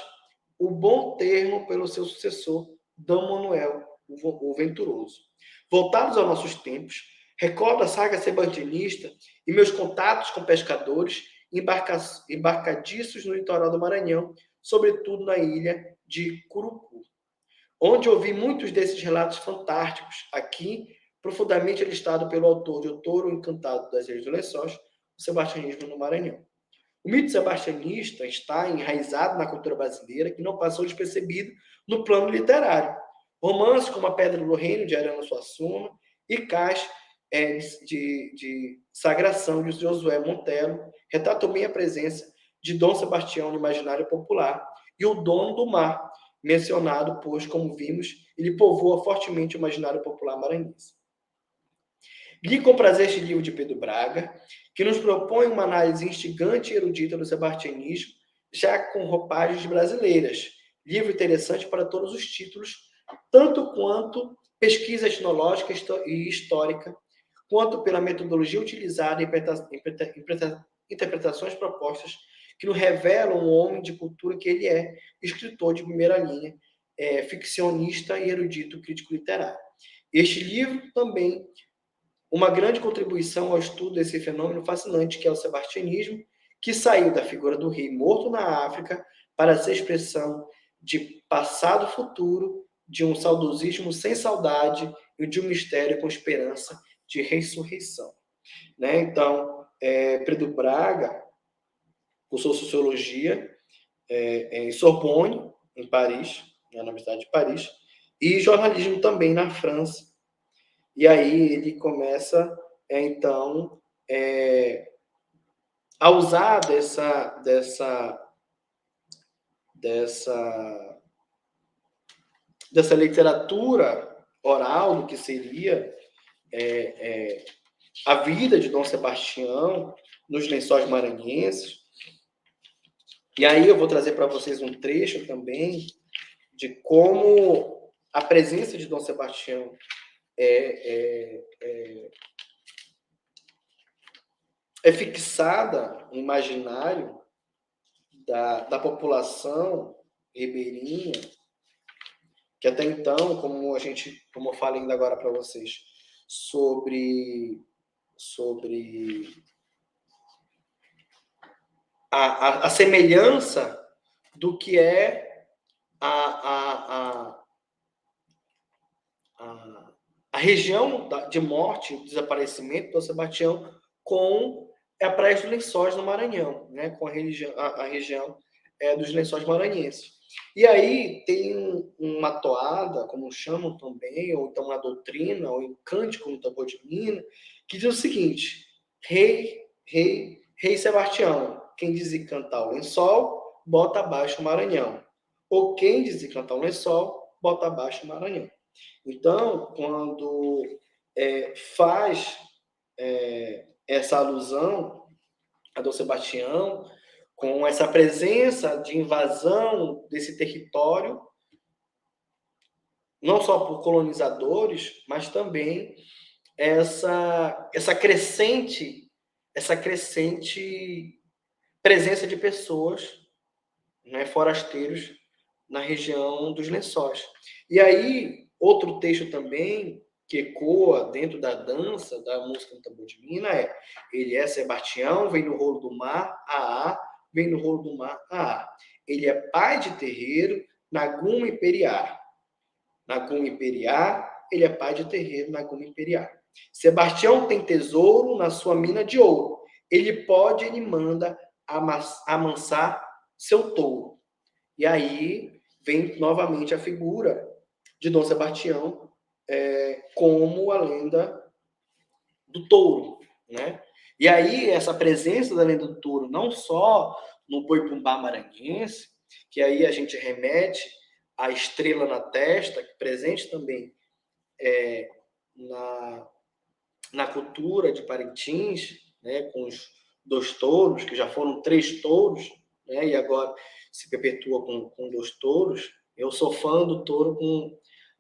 [SPEAKER 2] o bom termo pelo seu sucessor, D. Manuel, o Venturoso. Voltados aos nossos tempos, recordo a saga sebastianista e meus contatos com pescadores embarcadiços no litoral do Maranhão, sobretudo na ilha de Curupu, onde ouvi muitos desses relatos fantásticos, aqui profundamente alistado pelo autor de O Touro Encantado das Ilhas dos Lençóis, o sebastianismo no Maranhão. O mito sebastianista está enraizado na cultura brasileira, que não passou despercebido no plano literário. Romances como A Pedra do Reino, de Ariano Suassuna, e Cais de Sagração, de Josué Montello, retratam bem a presença de Dom Sebastião no imaginário popular, e o Dono do Mar, mencionado, pois, como vimos, ele povoa fortemente o imaginário popular maranhense. Li com prazer este livro de Pedro Braga, que nos propõe uma análise instigante e erudita do sebastianismo, já com roupagens brasileiras. Livro interessante para todos os títulos, tanto quanto pesquisa etnológica e histórica, quanto pela metodologia utilizada e interpretações propostas que nos revelam o homem de cultura que ele é, escritor de primeira linha, ficcionista e erudito crítico literário. Este livro também uma grande contribuição ao estudo desse fenômeno fascinante que é o sebastianismo, que saiu da figura do rei morto na África para ser expressão de passado-futuro, de um saudosismo sem saudade e de um mistério com esperança de ressurreição. Né? Então, Pedro Braga cursou Sociologia em Sorbonne, em Paris, na Universidade de Paris, e jornalismo também na França. E aí ele começa, então, a usar dessa literatura oral, do que seria a vida de Dom Sebastião nos Lençóis Maranhenses. E aí eu vou trazer para vocês um trecho também de como a presença de Dom Sebastião é fixada no imaginário da população ribeirinha, que até então, como eu falei ainda agora para vocês, sobre a semelhança do que é a região de morte, desaparecimento do Sebastião com a Praia dos Lençóis no Maranhão, né? Com a região dos Lençóis Maranhenses. E aí tem uma toada, como chamam também, ou então uma doutrina, ou um cântico no tambor de mina, que diz o seguinte: Rei Sebastião, quem diz cantar o lençol, bota abaixo o Maranhão. Ou quem diz cantar o lençol, bota abaixo o Maranhão. Então, quando faz essa alusão a Dom Sebastião, com essa presença de invasão desse território, não só por colonizadores, mas também essa crescente presença de pessoas, né, forasteiros na região dos Lençóis. E aí, outro texto também que ecoa dentro da dança, da música do tambor de mina ele é Sebastião, vem no rolo do mar, vem no rolo do mar, Ele é pai de terreiro, Naguma e Periá. Naguma e Periá, ele é pai de terreiro, Naguma e Periá. Sebastião tem tesouro na sua mina de ouro. Ele manda amansar seu touro. E aí vem novamente a figura de Dom Sebastião como a lenda do touro, né? E aí essa presença da lenda do touro, não só no Boi-Bumbá maranhense, que aí a gente remete à estrela na testa, que presente também na cultura de Parintins, né, com os 2 touros, que já foram 3 touros, né, e agora se perpetua com 2 touros. Eu sou fã do touro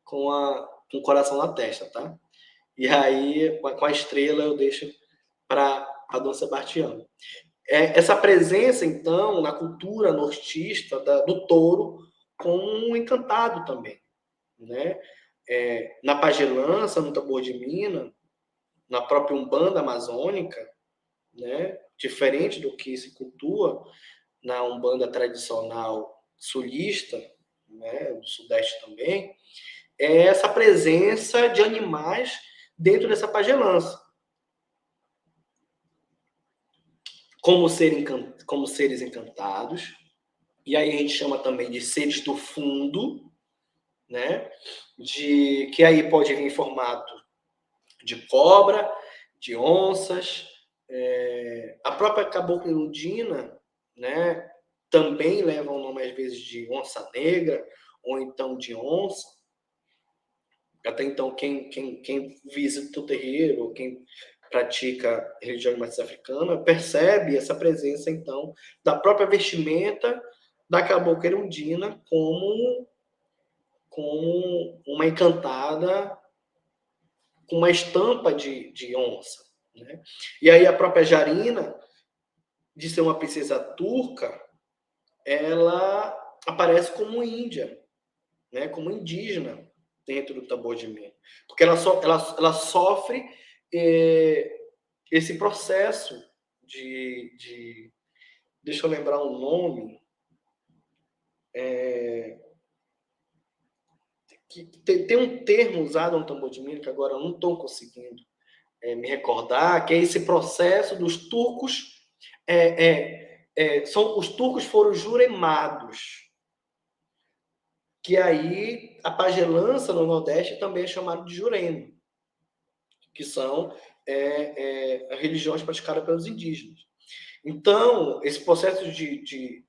[SPEAKER 2] com com o coração na testa, tá? E aí, com a estrela, eu deixo para Dom Sebastião. Essa presença, então, na cultura nortista do touro, com um encantado também, né? Na pagelança, no tambor de mina, na própria Umbanda amazônica, né? Diferente do que se cultua na Umbanda tradicional sulista, né? Do Sudeste também, é essa presença de animais dentro dessa pagelança. Como seres encantados, e aí a gente chama também de seres do fundo, né? Que aí pode vir em formato de cobra, de onças, a própria cabocla iludina, né? Também leva o nome às vezes de onça negra ou então de onça. Até então, quem visita o terreiro, quem pratica religião de matriz africana, percebe essa presença, então, da própria vestimenta da cabocla irundina como uma encantada com uma estampa de onça, né? E aí a própria Jarina, de ser uma princesa turca, ela aparece como índia, né? Como indígena dentro do tambor de mina, porque ela sofre esse processo de deixa eu lembrar um nome, que tem um termo usado no tambor de mina que agora eu não estou conseguindo me recordar, que é esse processo dos turcos. Os turcos foram juremados, que aí a pagelança no Nordeste também é chamado de jurema, que são religiões praticadas pelos indígenas. Então, esse processo de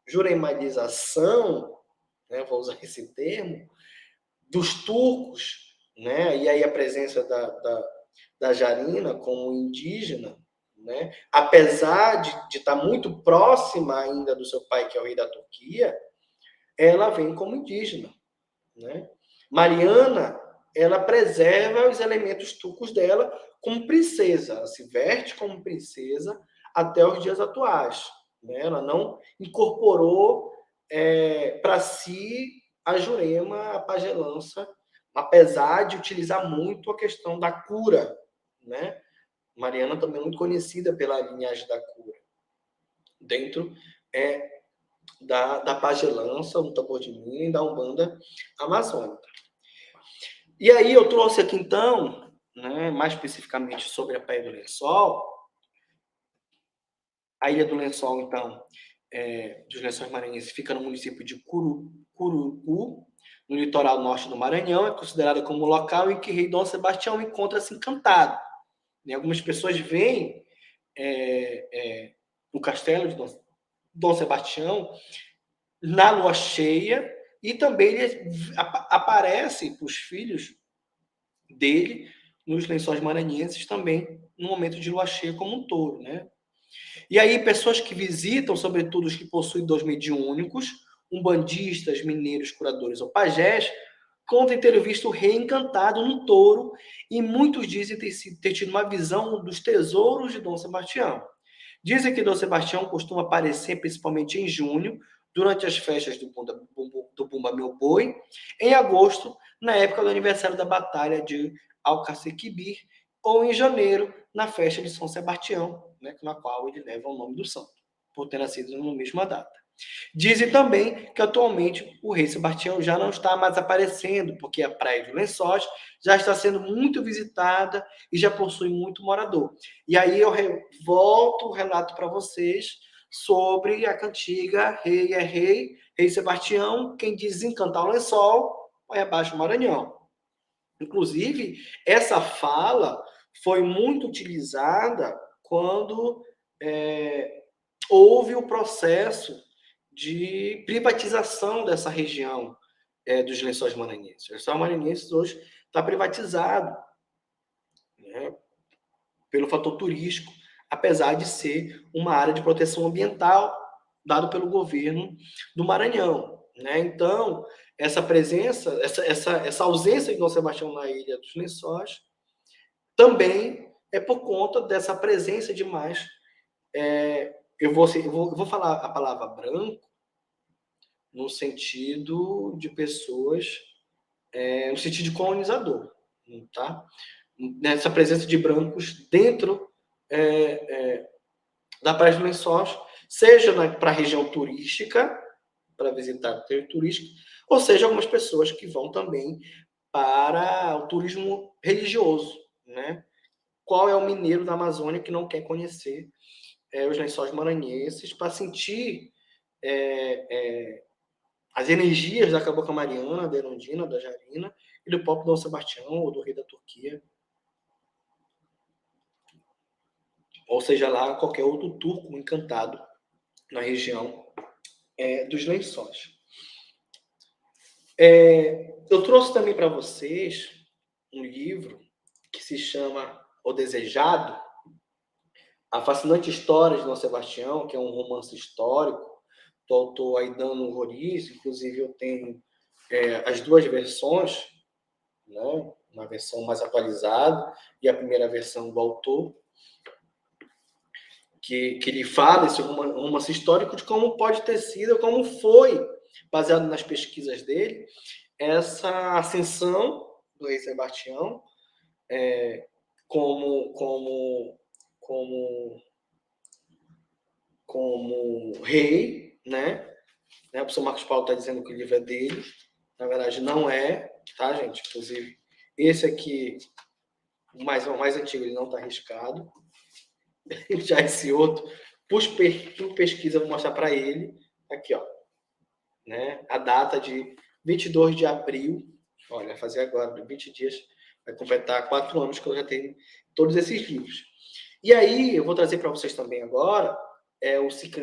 [SPEAKER 2] juremalização, né, vou usar esse termo, dos turcos, né, e aí a presença da Jarina como indígena, né, apesar de estar muito próxima ainda do seu pai, que é o rei da Turquia, ela vem como indígena, né? Mariana, ela preserva os elementos turcos dela como princesa, ela se veste como princesa até os dias atuais, né? Ela não incorporou para si a jurema, a pagelança, apesar de utilizar muito a questão da cura, né? Mariana também é muito conhecida pela linhagem da cura, dentro da pagelança, um tambor de mina e da Umbanda amazônica. E aí eu trouxe aqui, então, né, mais especificamente sobre a Praia do Lençol. A Ilha do Lençol, então, dos Lençóis Maranhenses, fica no município de Curucu, no litoral norte do Maranhão. É considerada como o local em que o rei Dom Sebastião encontra-se encantado. E algumas pessoas veem o castelo de Dom Sebastião na lua cheia, e também ele aparece para os filhos dele nos Lençóis Maranhenses também no momento de lua cheia como um touro, né? E aí pessoas que visitam, sobretudo os que possuem dons mediúnicos, umbandistas, mineiros, curadores ou pajés, contam ter visto o rei encantado num touro, e muitos dizem ter tido uma visão dos tesouros de Dom Sebastião. Dizem que Dom Sebastião costuma aparecer principalmente em junho, durante as festas do Bumba Meu Boi, em agosto, na época do aniversário da Batalha de Alcacequibir, ou em janeiro, na festa de São Sebastião, né, na qual ele leva o nome do santo, por ter nascido na mesma data. Dizem também que atualmente o rei Sebastião já não está mais aparecendo, porque a Praia de Lençóis já está sendo muito visitada e já possui muito morador. E aí eu volto o relato para vocês sobre a cantiga Rei é Rei, Rei Sebastião, quem diz encantar o lençol, vai abaixo o Maranhão. Inclusive, essa fala foi muito utilizada quando houve o processo de privatização dessa região dos Lençóis Maranhenses. O Lençóis Maranhenses hoje está privatizado, né, pelo fator turístico, apesar de ser uma área de proteção ambiental dado pelo governo do Maranhão, né? Então, essa presença, essa ausência de Dom Sebastião na Ilha dos Lençóis, também é por conta dessa presença de mais. Eu vou falar a palavra branco no sentido de pessoas, no sentido de colonizador, tá? Nessa presença de brancos dentro da Praia dos Lençóis, seja para a região turística, para visitar o território turístico, ou seja, algumas pessoas que vão também para o turismo religioso, né? Qual é o mineiro da Amazônia que não quer conhecer os lençóis maranhenses para sentir as energias da Cabocla Mariana, da Erundina, da Jarina e do próprio Dom Sebastião ou do rei da Turquia, ou seja lá qualquer outro turco encantado na região dos lençóis. Eu trouxe também para vocês um livro que se chama O Desejado, a fascinante história de Dom Sebastião, que é um romance histórico do autor Aidano Roriz. Inclusive eu tenho as duas versões, né? Uma versão mais atualizada e a primeira versão do autor, que ele fala esse romance histórico de como pode ter sido, como foi, baseado nas pesquisas dele, essa ascensão do rei Sebastião como rei, né? O professor Marcos Paulo está dizendo que o livro é dele. Na verdade, não é, tá, gente? Inclusive, esse aqui, o mais antigo, ele não está arriscado. Já esse outro, por pesquisa, vou mostrar para ele. Aqui, ó. Né? A data de 22 de abril. Olha, vai fazer agora, 20 dias. Vai completar 4 anos que eu já tenho todos esses livros. E aí, eu vou trazer para vocês também agora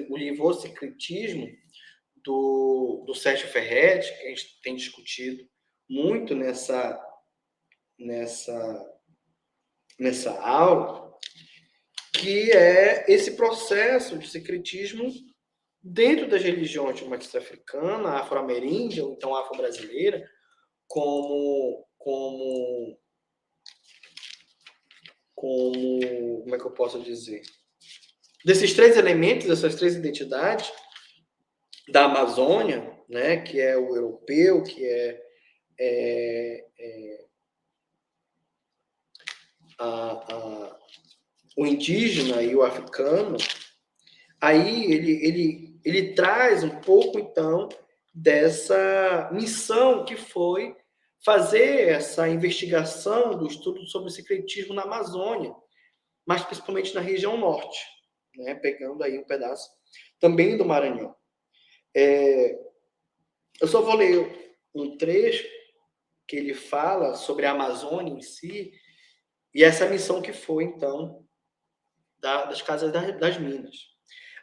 [SPEAKER 2] o livro O Secretismo, do Sérgio Ferretti, que a gente tem discutido muito nessa aula, que é esse processo de secretismo dentro das religiões de matriz africana, afro-ameríndia, ou então afro-brasileira, como é que eu posso dizer? Desses 3 elementos, dessas 3 identidades da Amazônia, né, que é o europeu, que o indígena e o africano, aí ele traz um pouco, então, dessa missão que foi fazer essa investigação do estudo sobre o secretismo na Amazônia, mas principalmente na região norte, né, pegando aí um pedaço também do Maranhão. Eu só vou ler um trecho que ele fala sobre a Amazônia em si e essa missão que foi, então, das Casas das Minas.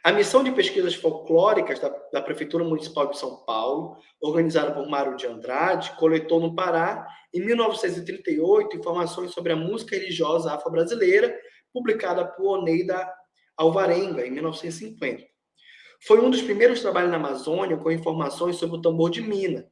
[SPEAKER 2] A missão de pesquisas folclóricas da Prefeitura Municipal de São Paulo, organizada por Mário de Andrade, coletou no Pará, em 1938, informações sobre a música religiosa afro-brasileira, publicada por Oneida Alvarenga, em 1950. Foi um dos primeiros trabalhos na Amazônia com informações sobre o tambor de mina,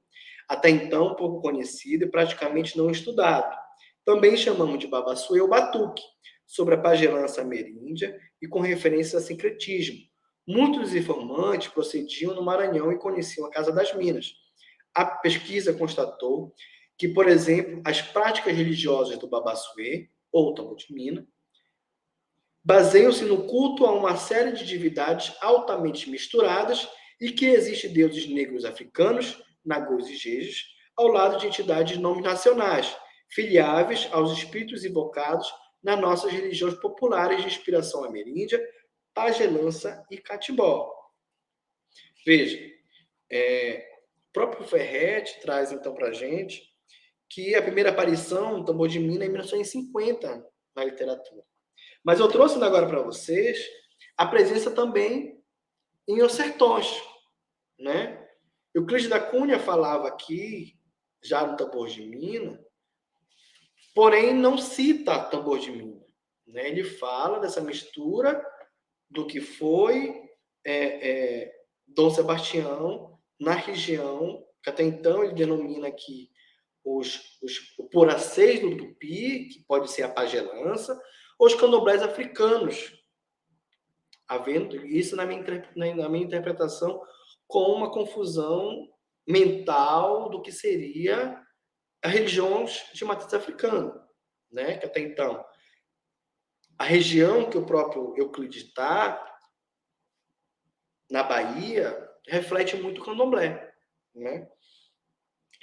[SPEAKER 2] até então pouco conhecido e praticamente não estudado. Também chamamos de babaçuê ou batuque, sobre a pagelança ameríndia e com referência a sincretismo. Muitos dos informantes procediam no Maranhão e conheciam a Casa das Minas. A pesquisa constatou que, por exemplo, as práticas religiosas do babaçuê, ou tambor de mina, baseiam-se no culto a uma série de divindades altamente misturadas e que existem deuses negros africanos, nagôs e jejes, ao lado de entidades de nomes nacionais, filiáveis aos espíritos invocados nas nossas religiões populares de inspiração ameríndia, pagelança e catimbó. Veja, o próprio Ferretti traz então para a gente que a primeira aparição do tambor de mina é em 1950 na literatura. Mas eu trouxe agora para vocês a presença também em Os Sertões, né? Euclides da Cunha falava aqui, já no tambor de mina, porém não cita tambor de mina, né? Ele fala dessa mistura do que foi Dom Sebastião na região que até então ele denomina aqui os poracês do Tupi, que pode ser a pagelança, ou os candomblés africanos, havendo isso na minha interpretação com uma confusão mental do que seria a religiões de matriz africana, né? Que até então a região que o próprio Euclides está, na Bahia, reflete muito o candomblé, né?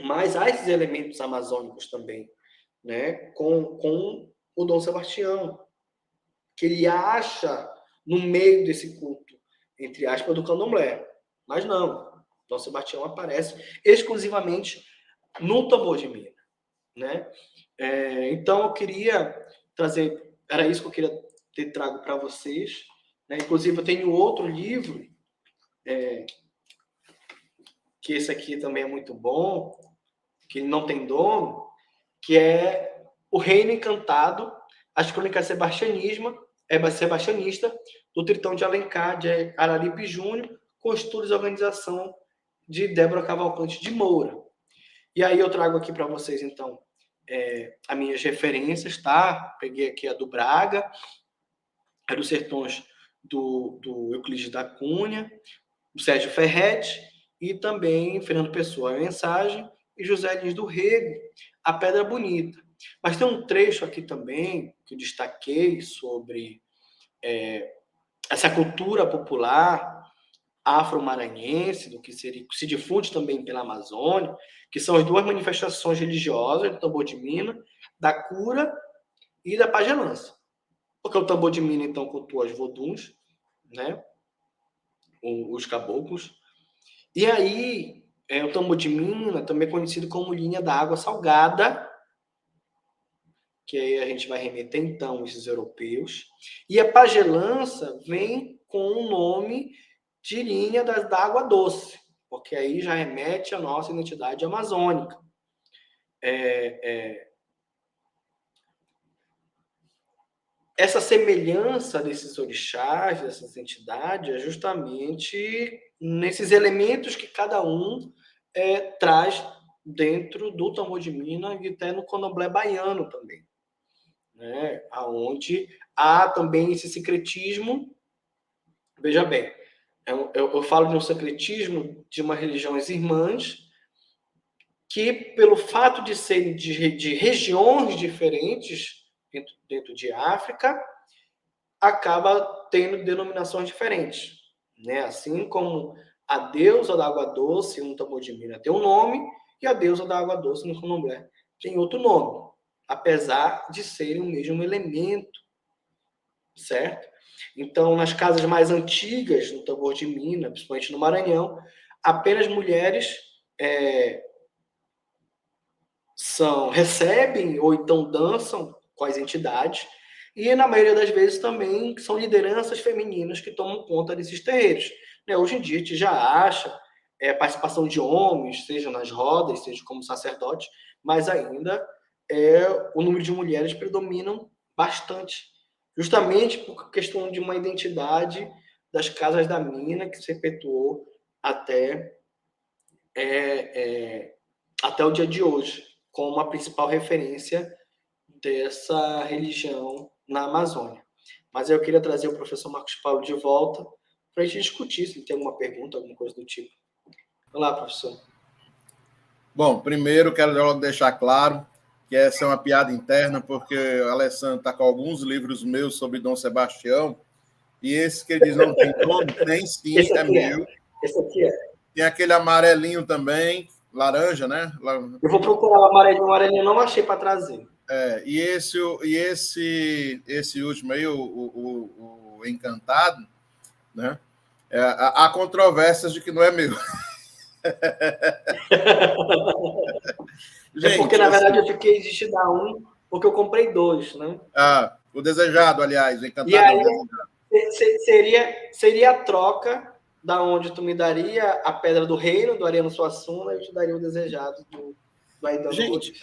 [SPEAKER 2] Mas há esses elementos amazônicos também, né? Com o Dom Sebastião, que ele acha no meio desse culto, entre aspas, do candomblé. Mas não, Dom Sebastião aparece exclusivamente no tambor de mina, né? Então eu queria trazer, era isso que eu queria ter trago para vocês, né? Inclusive eu tenho outro livro, que esse aqui também é muito bom, que não tem dono, que é O Reino Encantado, as Crônicas Sebastianista, do Tritão de Alencar, de Araripe Júnior, com estudos e organização de Débora Cavalcante de Moura. E aí eu trago aqui para vocês, então, as minhas referências, tá? Peguei aqui a do Braga, a dos Sertões do Euclides da Cunha, o Sérgio Ferretti, e também Fernando Pessoa, a Mensagem, e José Lins do Rego, A Pedra Bonita. Mas tem um trecho aqui também que eu destaquei sobre essa cultura popular afro-maranhense, do que se difunde também pela Amazônia, que são as duas manifestações religiosas do tambor de mina, da cura e da pagelança. Porque o tambor de mina, então, cultua os voduns, né? Os caboclos. E aí, o tambor de mina, também conhecido como linha da água salgada, que aí a gente vai remeter, então, esses europeus. E a pagelança vem com o nome de linha da água doce, porque aí já remete à nossa identidade amazônica. Essa semelhança desses orixás, dessas entidades, é justamente nesses elementos que cada um traz dentro do tambor de mina e até no candomblé baiano também, né? Onde há também esse secretismo. Veja bem, eu falo de um secretismo de uma religiões irmãs que, pelo fato de serem de regiões diferentes dentro de África, acaba tendo denominações diferentes, né? Assim como a deusa da água doce no tambor de mina tem um nome e a deusa da água doce no candomblé tem outro nome, apesar de serem o mesmo elemento, certo? Então, nas casas mais antigas no tambor de mina, principalmente no Maranhão, apenas mulheres recebem ou então dançam com as entidades, e na maioria das vezes também são lideranças femininas que tomam conta desses terreiros. Né? Hoje em dia a gente já acha participação de homens, seja nas rodas, seja como sacerdotes, mas ainda o número de mulheres predominam bastante, justamente por questão de uma identidade das casas da mina que se perpetuou até o dia de hoje, como a principal referência dessa religião na Amazônia. Mas eu queria trazer o professor Marcos Paulo de volta para a gente discutir, se ele tem alguma pergunta, alguma coisa do tipo. Olá, professor.
[SPEAKER 1] Bom, primeiro quero logo deixar claro que essa é uma piada interna, porque o Alessandro está com alguns livros meus sobre Dom Sebastião, e esse que ele diz não tem nome, tem sim, é meu.
[SPEAKER 2] Esse aqui é.
[SPEAKER 1] Tem aquele amarelinho também, laranja, né?
[SPEAKER 2] Eu vou procurar o amarelinho, não achei para trazer.
[SPEAKER 1] E esse último aí, o Encantado, né? Há controvérsias de que não é meu.
[SPEAKER 2] Gente, porque, na verdade, eu fiquei de dar um, porque eu comprei dois, né?
[SPEAKER 1] O Desejado, aliás, o Encantado.
[SPEAKER 2] E aí, seria a troca da onde tu me daria a Pedra do Reino, do Ariano Suassuna, e eu te daria o Desejado do Aidano.
[SPEAKER 1] Gente,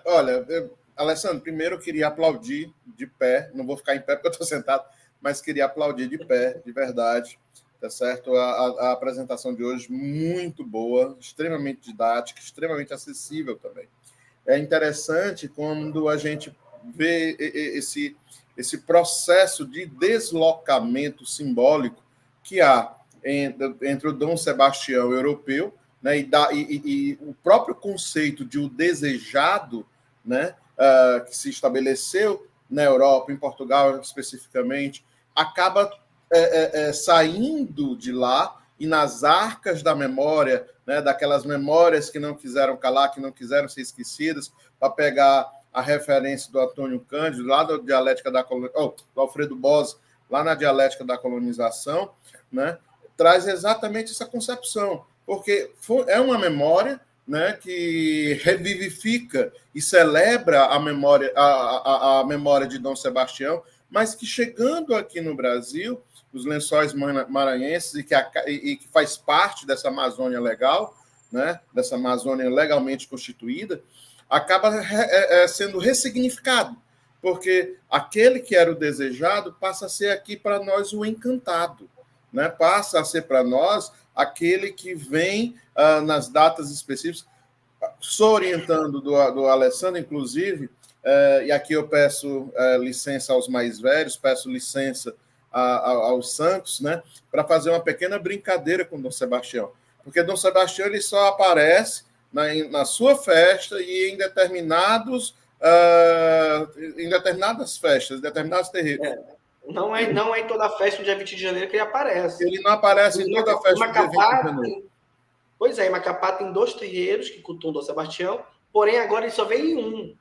[SPEAKER 1] olha, Alessandro, primeiro eu queria aplaudir de pé, não vou ficar em pé porque eu estou sentado, mas queria aplaudir de pé, de verdade. tá certo? A apresentação de hoje muito boa, extremamente didática, extremamente acessível também. É interessante quando a gente vê esse processo de deslocamento simbólico que há entre o Dom Sebastião europeu, né, e o próprio conceito de o desejado, né, que se estabeleceu na Europa, em Portugal especificamente, acaba saindo de lá e nas arcas da memória, né, daquelas memórias que não quiseram calar, que não quiseram ser esquecidas, para pegar a referência do Antônio Cândido, lá da dialética da do Alfredo Bose, lá na dialética da colonização, né, traz exatamente essa concepção, porque é uma memória, né, que revivifica e celebra a memória de Dom Sebastião, mas que chegando aqui no Brasil, os Lençóis Maranhenses, e que faz parte dessa Amazônia legal, né, dessa Amazônia legalmente constituída, acaba sendo ressignificado, porque aquele que era o desejado passa a ser aqui para nós o encantado, né? Passa a ser para nós aquele que vem nas datas específicas, só orientando do Alessandro, inclusive, e aqui eu peço licença aos mais velhos, peço licença aos santos, né, para fazer uma pequena brincadeira com Dom Sebastião, porque Dom Sebastião ele só aparece na sua festa e em determinadas festas, em determinados terreiros.
[SPEAKER 2] Não é em toda festa do dia 20 de janeiro que ele aparece.
[SPEAKER 1] Ele não aparece em toda a festa do dia 20 de janeiro.
[SPEAKER 2] Pois é, em Macapá tem 2 terreiros que cultuam Dom Sebastião, porém agora ele só vem em um.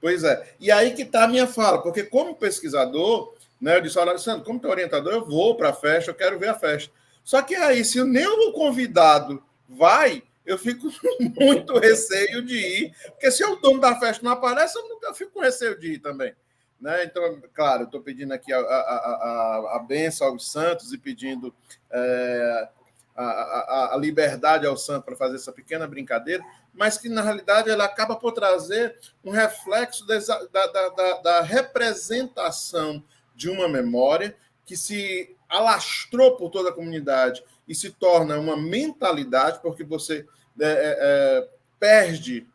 [SPEAKER 1] Pois é. E aí que está a minha fala, porque como pesquisador, né, eu disse, olha, Alessandro, como teu orientador, eu vou para a festa, eu quero ver a festa. Só que aí, se nem o convidado vai, eu fico com muito receio de ir, porque se o dono da festa não aparece, eu fico com receio de ir também. Né? Então, claro, eu estou pedindo aqui a bênção aos santos e pedindo a liberdade ao santo para fazer essa pequena brincadeira, mas que, na realidade, ela acaba por trazer um reflexo da representação de uma memória que se alastrou por toda a comunidade e se torna uma mentalidade, porque você perde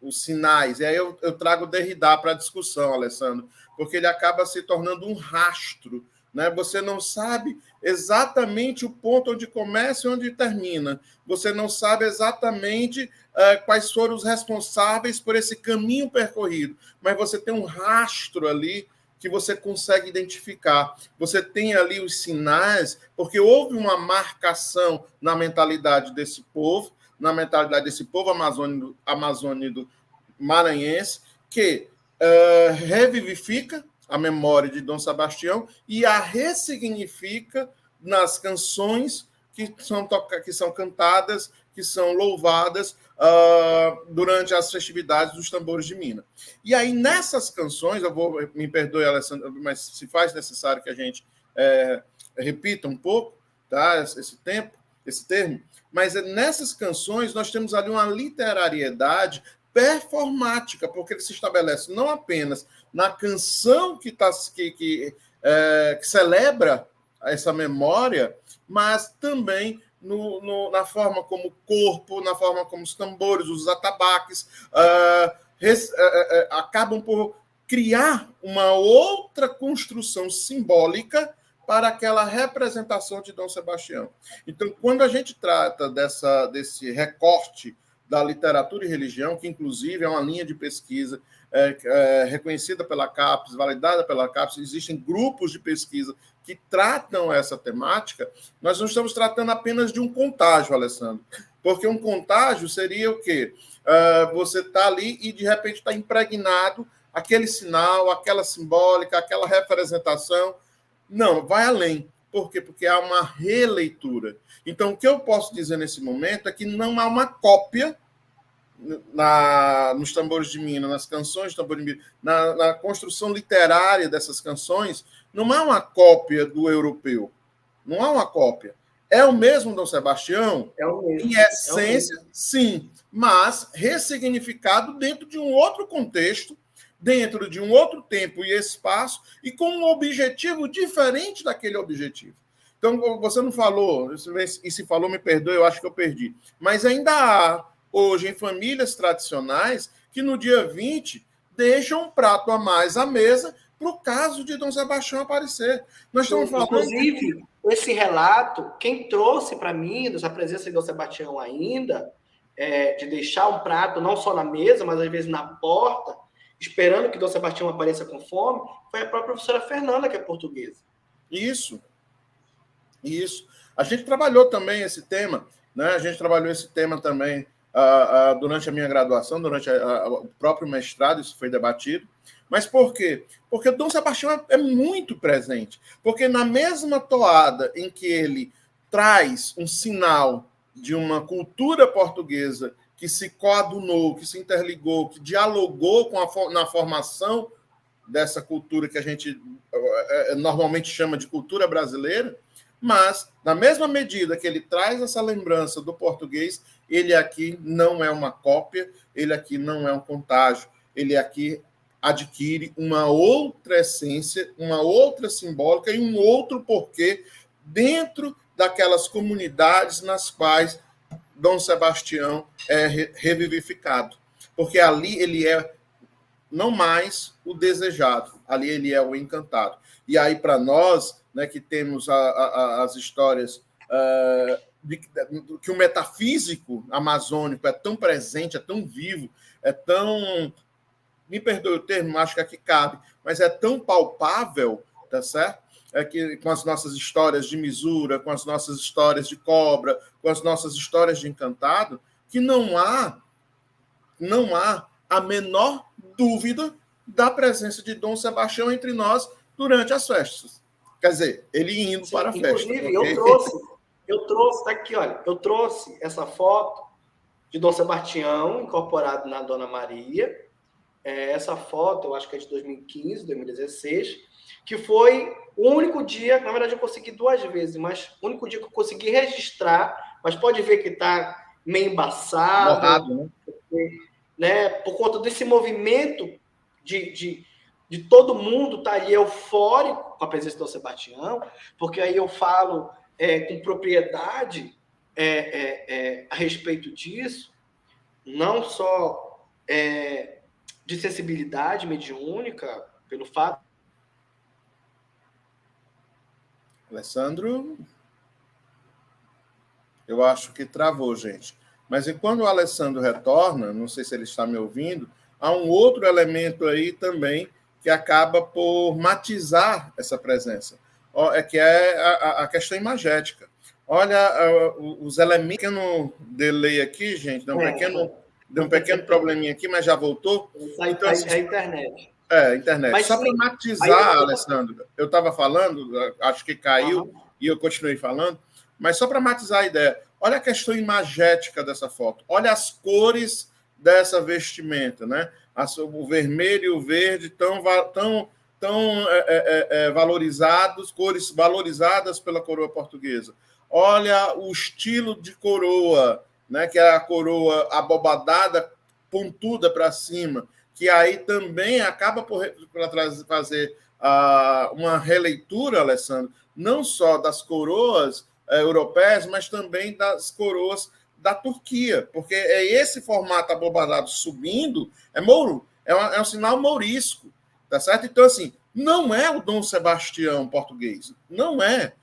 [SPEAKER 1] os sinais. E aí eu trago o Derrida para a discussão, Alessandro, porque ele acaba se tornando um rastro, né? Você não sabe exatamente o ponto onde começa e onde termina. Você não sabe exatamente quais foram os responsáveis por esse caminho percorrido, mas você tem um rastro ali que você consegue identificar. Você tem ali os sinais, porque houve uma marcação na mentalidade desse povo, amazônico maranhense, que revivifica a memória de Dom Sebastião e a ressignifica nas canções que são cantadas, que são louvadas durante as festividades dos tambores de Minas. E aí, nessas canções, me perdoe, Alessandro, mas se faz necessário que a gente repita um pouco, tá, esse termo, mas nessas canções nós temos ali uma literariedade performática, porque ele se estabelece não apenas na canção que celebra essa memória, mas também na forma como o corpo, na forma como os tambores, os atabaques acabam por criar uma outra construção simbólica para aquela representação de Dom Sebastião. Então, quando a gente trata desse recorte da literatura e religião, que inclusive é uma linha de pesquisa reconhecida pela CAPES, validada pela CAPES, existem grupos de pesquisa que tratam essa temática, nós não estamos tratando apenas de um contágio, Alessandro, porque um contágio seria o quê? Você está ali e, de repente, está impregnado aquele sinal, aquela simbólica, aquela representação. Não, vai além. Por quê? Porque há uma releitura. Então, o que eu posso dizer nesse momento é que não há uma cópia nos tambores de Minas, nas canções de tambores de Minas, na construção literária dessas canções, não há uma cópia do europeu. Não há uma cópia. É o mesmo Dom Sebastião?
[SPEAKER 2] É o mesmo.
[SPEAKER 1] Em essência, sim, mas ressignificado dentro de um outro contexto, dentro de um outro tempo e espaço, e com um objetivo diferente daquele objetivo. Então, você não falou, e se falou, me perdoe, eu acho que eu perdi. Mas ainda há, hoje, em famílias tradicionais, que no dia 20 deixam um prato a mais à mesa para o caso de Dom Sebastião aparecer. Nós estamos falando...
[SPEAKER 2] Inclusive, esse relato, quem trouxe para mim, dessa presença de Dom Sebastião ainda, de deixar um prato não só na mesa, mas às vezes na porta, esperando que Dom Sebastião apareça com fome, foi a própria professora Fernanda, que é portuguesa.
[SPEAKER 1] Isso. A gente trabalhou também esse tema, né? A gente trabalhou esse tema também durante a minha graduação, durante o próprio mestrado, isso foi debatido. Mas por quê? Porque Dom Sebastião é muito presente. Porque na mesma toada em que ele traz um sinal de uma cultura portuguesa que se coadunou, que se interligou, que dialogou na formação dessa cultura que a gente normalmente chama de cultura brasileira, mas, na mesma medida que ele traz essa lembrança do português, ele aqui não é uma cópia, ele aqui não é um contágio, ele aqui adquire uma outra essência, uma outra simbólica e um outro porquê dentro daquelas comunidades nas quais Dom Sebastião é revivificado. Porque ali ele é não mais o desejado, ali ele é o encantado. E aí, para nós, né, que temos as histórias que o metafísico amazônico é tão presente, é tão vivo, é tão... Me perdoe o termo, acho que aqui cabe, mas é tão palpável, tá certo? Que, com as nossas histórias de misura, com as nossas histórias de cobra, com as nossas histórias de encantado, que não há a menor dúvida da presença de Dom Sebastião entre nós durante as festas. Quer dizer, ele indo para a festa.
[SPEAKER 2] Inclusive, porque... eu trouxe, tá aqui, olha, eu trouxe essa foto de Dom Sebastião incorporado na Dona Maria. Essa foto, eu acho que é de 2015, 2016, que foi o único dia, na verdade eu consegui 2 vezes, mas o único dia que eu consegui registrar, mas pode ver que está meio embaçado,
[SPEAKER 1] borrado,
[SPEAKER 2] né? Por conta desse movimento de todo mundo estar ali eufórico com a presença do Sebastião, porque aí eu falo com propriedade a respeito disso, não só de sensibilidade mediúnica, pelo fato...
[SPEAKER 1] Alessandro, eu acho que travou, gente. Mas enquanto o Alessandro retorna, não sei se ele está me ouvindo, há um outro elemento aí também que acaba por matizar essa presença, que é a questão imagética. Olha, os elementos... Pequeno delay aqui, gente, deu um pequeno probleminha aqui, mas já voltou.
[SPEAKER 2] Então, a internet.
[SPEAKER 1] Internet.
[SPEAKER 2] Mas,
[SPEAKER 1] só para matizar, Alessandro, eu estava falando, acho que caiu, e eu continuei falando, mas só para matizar a ideia, olha a questão imagética dessa foto, olha as cores dessa vestimenta, né? O vermelho e o verde tão valorizados, cores valorizadas pela coroa portuguesa. Olha o estilo de coroa, né? Que é a coroa abobadada, pontuda para cima, que aí também acaba por fazer uma releitura, Alessandro, não só das coroas europeias, mas também das coroas da Turquia, porque é esse formato abobadado subindo, é um sinal mourisco, tá certo? Então, assim, não é o Dom Sebastião português, não é.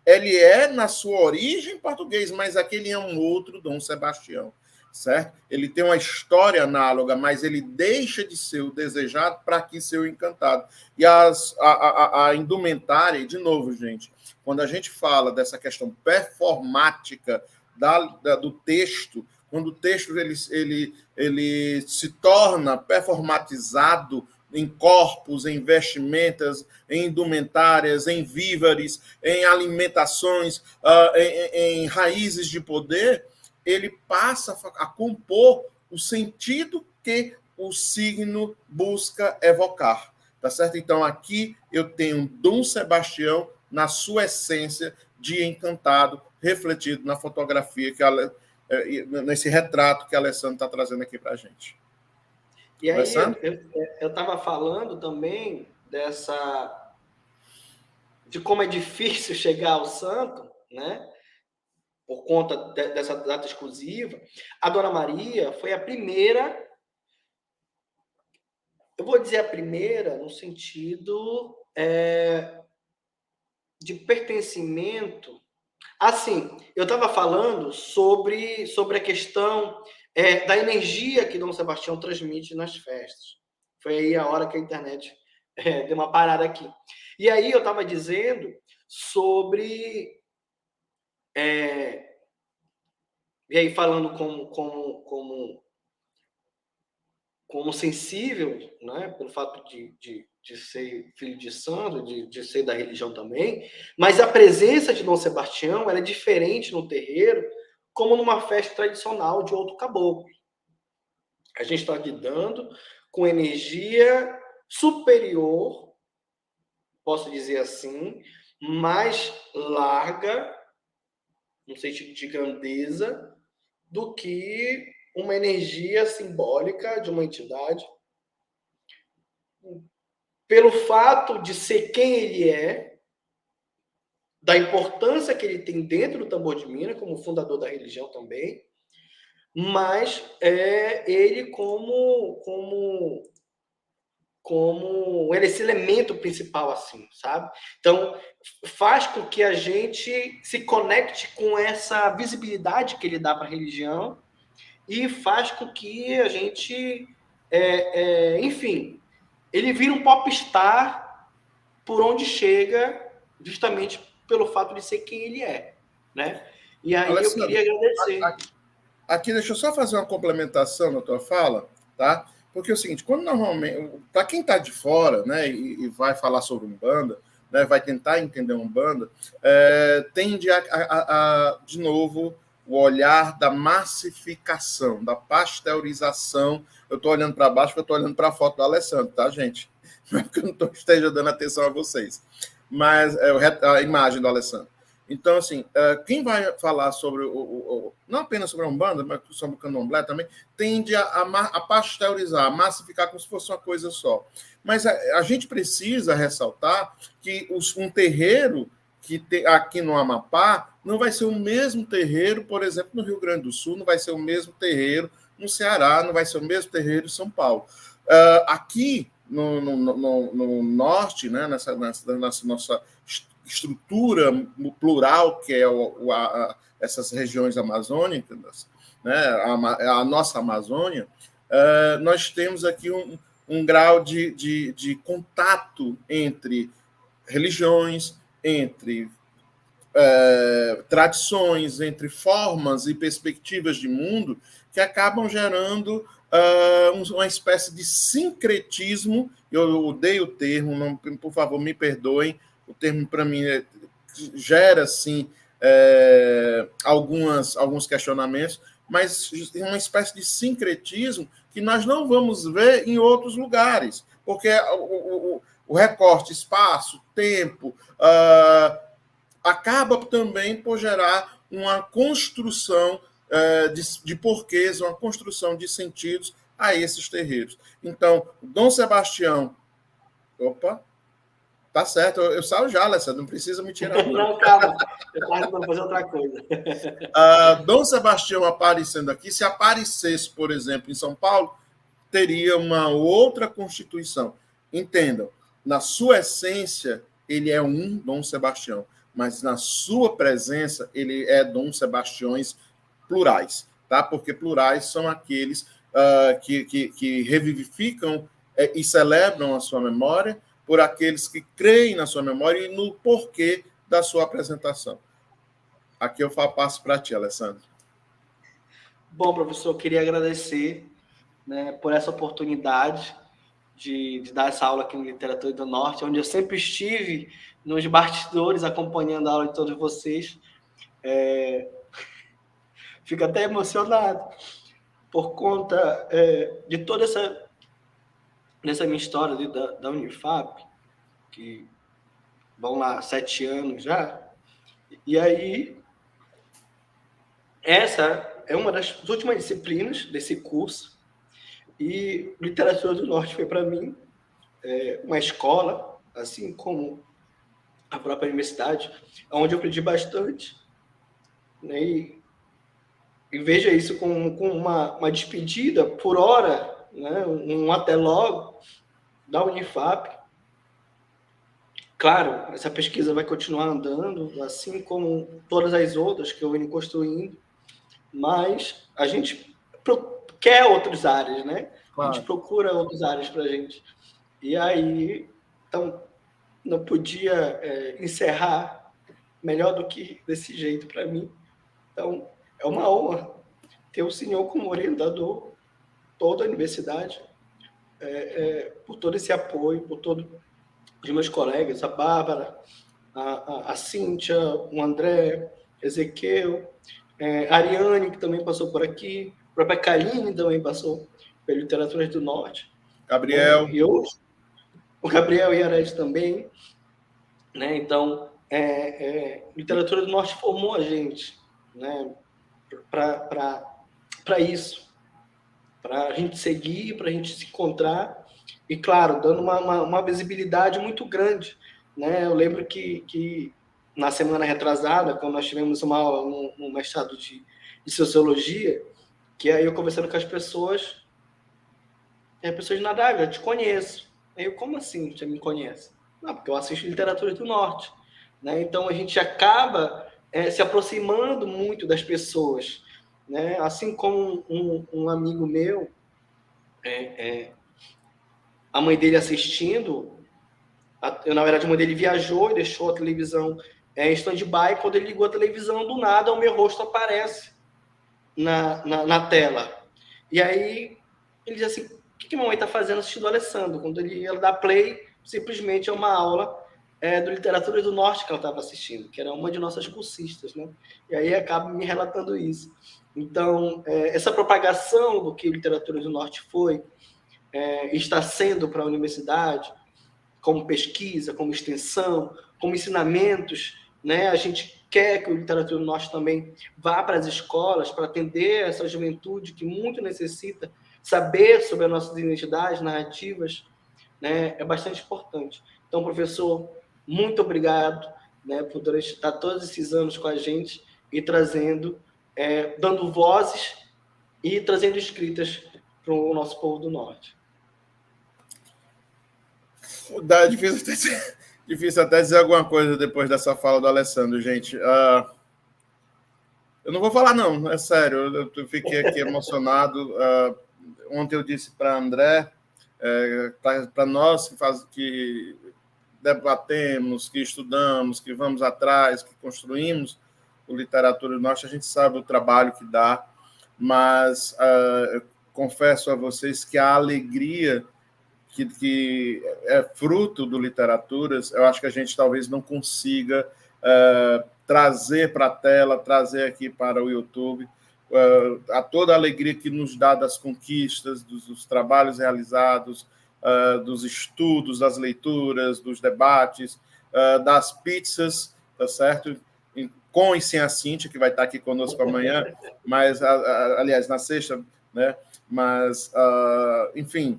[SPEAKER 1] Ele é, na sua origem, português, mas aquele é um outro Dom Sebastião, certo? Ele tem uma história análoga, mas ele deixa de ser o desejado para aqui ser o encantado. E a indumentária, de novo, gente, quando a gente fala dessa questão performática do texto, quando o texto ele se torna performatizado em corpos, em vestimentas, em indumentárias, em víveres, em alimentações, em raízes de poder, ele passa a compor o sentido que o signo busca evocar, tá certo? Então, aqui eu tenho Dom Sebastião na sua essência de encantado, refletido na fotografia, nesse retrato que a Alessandra está trazendo aqui para a gente.
[SPEAKER 2] E aí, eu estava falando também dessa de como é difícil chegar ao santo, né? Por conta dessa data exclusiva, a Dona Maria foi a primeira, eu vou dizer a primeira no sentido de pertencimento. Assim, eu estava falando sobre a questão da energia que Dom Sebastião transmite nas festas. Foi aí a hora que a internet deu uma parada aqui. E aí eu estava dizendo sobre... e aí falando como sensível, né, pelo fato de ser filho de santo, de ser da religião também, mas a presença de Dom Sebastião era diferente no terreiro, como numa festa tradicional de outro caboclo. A gente está lidando com energia superior, posso dizer assim, mais larga, no sentido de grandeza, do que uma energia simbólica de uma entidade, pelo fato de ser quem ele é, da importância que ele tem dentro do Tambor de Minas, como fundador da religião também, mas ele como esse elemento principal, assim, sabe? Então, faz com que a gente se conecte com essa visibilidade que ele dá para a religião e faz com que a gente, enfim, ele vira um popstar por onde chega, justamente pelo fato de ser quem ele é, né? E aí Alessandro, eu queria agradecer.
[SPEAKER 1] Aqui, deixa eu só fazer uma complementação na tua fala, tá? Porque é o seguinte, quando normalmente, para quem está de fora, né, e vai falar sobre Umbanda, né, vai tentar entender Umbanda, tende de novo, o olhar da massificação, da pasteurização. Eu estou olhando para baixo porque eu estou olhando para a foto do Alessandro, tá, gente? Não é porque eu não esteja dando atenção a vocês, mas a imagem do Alessandro. Então, assim, quem vai falar sobre não apenas sobre a Umbanda, mas sobre o Candomblé também, tende a pasteurizar, a massificar como se fosse uma coisa só. Mas a gente precisa ressaltar que um terreiro que aqui no Amapá não vai ser o mesmo terreiro, por exemplo, no Rio Grande do Sul, não vai ser o mesmo terreiro no Ceará, não vai ser o mesmo terreiro em São Paulo. Aqui no norte, né, nessa nossa estrutura plural que é essas regiões amazônicas, né, a nossa Amazônia, nós temos aqui um grau de contato entre religiões, entre tradições, entre formas e perspectivas de mundo que acabam gerando uma espécie de sincretismo. Eu odeio o termo, não, por favor, me perdoem, o termo para mim gera, sim, alguns questionamentos, mas uma espécie de sincretismo que nós não vamos ver em outros lugares, porque o recorte, espaço, tempo, acaba também por gerar uma construção de porquês, uma construção de sentidos a esses terreiros. Então, Dom Sebastião... Opa! Tá certo, eu saio já, Alessandro, não precisa me tirar.
[SPEAKER 2] Não, calma, eu estava tentando fazer outra coisa.
[SPEAKER 1] Dom Sebastião aparecendo aqui, se aparecesse, por exemplo, em São Paulo, teria uma outra constituição. Entendam, na sua essência, ele é um Dom Sebastião, mas na sua presença, ele é Dom Sebastiões plurais, tá? Porque plurais são aqueles que revivificam e celebram a sua memória, por aqueles que creem na sua memória e no porquê da sua apresentação. Aqui eu passo para ti, Alessandro.
[SPEAKER 2] Bom, professor, eu queria agradecer, né, por essa oportunidade de dar essa aula aqui no Literatura do Norte, onde eu sempre estive nos bastidores acompanhando a aula de todos vocês. Fico até emocionado por conta de toda essa minha história ali da Unifap, que vão lá 7 anos já. E aí, essa é uma das últimas disciplinas desse curso, e Literatura do Norte foi para mim uma escola, assim como a própria universidade, onde eu aprendi bastante, né? E veja isso com uma despedida por hora, né? Um até logo da Unifap. Claro, essa pesquisa vai continuar andando, assim como todas as outras que eu venho construindo, mas a gente quer outras áreas, né? Claro. A gente procura outras áreas para a gente. E aí, então, não podia encerrar melhor do que desse jeito para mim. Então, é uma honra ter o senhor como orientador, toda a universidade, por todo esse apoio, por todos os meus colegas, a Bárbara, a Cíntia, o André, Ezequiel, a Ariane, que também passou por aqui, a própria Karine também passou pela Literaturas do Norte.
[SPEAKER 1] Gabriel.
[SPEAKER 2] E o Gabriel e a Arete também. Né? Então, Literatura do Norte formou a gente, né? Para isso, para a gente seguir, para a gente se encontrar, e claro, dando uma visibilidade muito grande, né? Eu lembro que na semana retrasada, quando nós tivemos uma aula no mestrado de Sociologia, que aí eu conversando com as pessoas, e as pessoas na Dávila, eu te conheço. Aí eu, como assim você me conhece? Não, porque eu assisto Literatura do Norte. Né? Então, a gente acaba se aproximando muito das pessoas. Né? Assim como um amigo meu, a mãe dele assistindo, na verdade, a mãe dele viajou e deixou a televisão em stand-by. Quando ele ligou a televisão, do nada, o meu rosto aparece na tela. E aí, ele diz assim, o que a mamãe está fazendo assistindo o Alessandro? Quando ela dá play, simplesmente é uma aula do Literatura do Norte que ela estava assistindo, que era uma de nossas cursistas, né? E aí acaba me relatando isso. Então, essa propagação do que Literatura do Norte foi, está sendo para a universidade, como pesquisa, como extensão, como ensinamentos, né? A gente quer que o Literatura do Norte também vá para as escolas para atender essa juventude que muito necessita saber sobre as nossas identidades, narrativas, né? É bastante importante. Então, professor, muito obrigado, né, por estar todos esses anos com a gente e trazendo, dando vozes e trazendo escritas para o nosso povo do Norte.
[SPEAKER 1] Difícil até dizer alguma coisa depois dessa fala do Alessandro, gente. Eu não vou falar, não, é sério. Eu fiquei aqui emocionado. Ontem eu disse para André, para nós que debatemos, que estudamos, que vamos atrás, que construímos o Literatura do Norte, a gente sabe o trabalho que dá, mas confesso a vocês que a alegria que é fruto do Literaturas, eu acho que a gente talvez não consiga trazer para a tela, trazer aqui para o YouTube, a toda a alegria que nos dá das conquistas, dos trabalhos realizados, dos estudos, das leituras, dos debates, das pizzas, tá certo? Com e sem a Cíntia, que vai estar aqui conosco amanhã, mas, aliás, na sexta, né? Mas, enfim,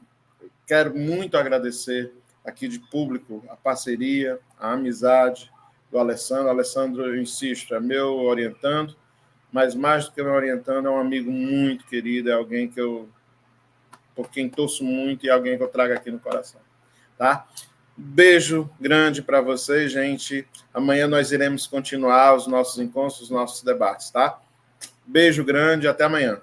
[SPEAKER 1] quero muito agradecer aqui de público a parceria, a amizade do Alessandro. O Alessandro, eu insisto, é meu orientando, mas mais do que meu orientando, é um amigo muito querido, é alguém por quem torço muito e alguém que eu trago aqui no coração. Tá? Beijo grande para vocês, gente. Amanhã nós iremos continuar os nossos encontros, os nossos debates, tá? Beijo grande, até amanhã.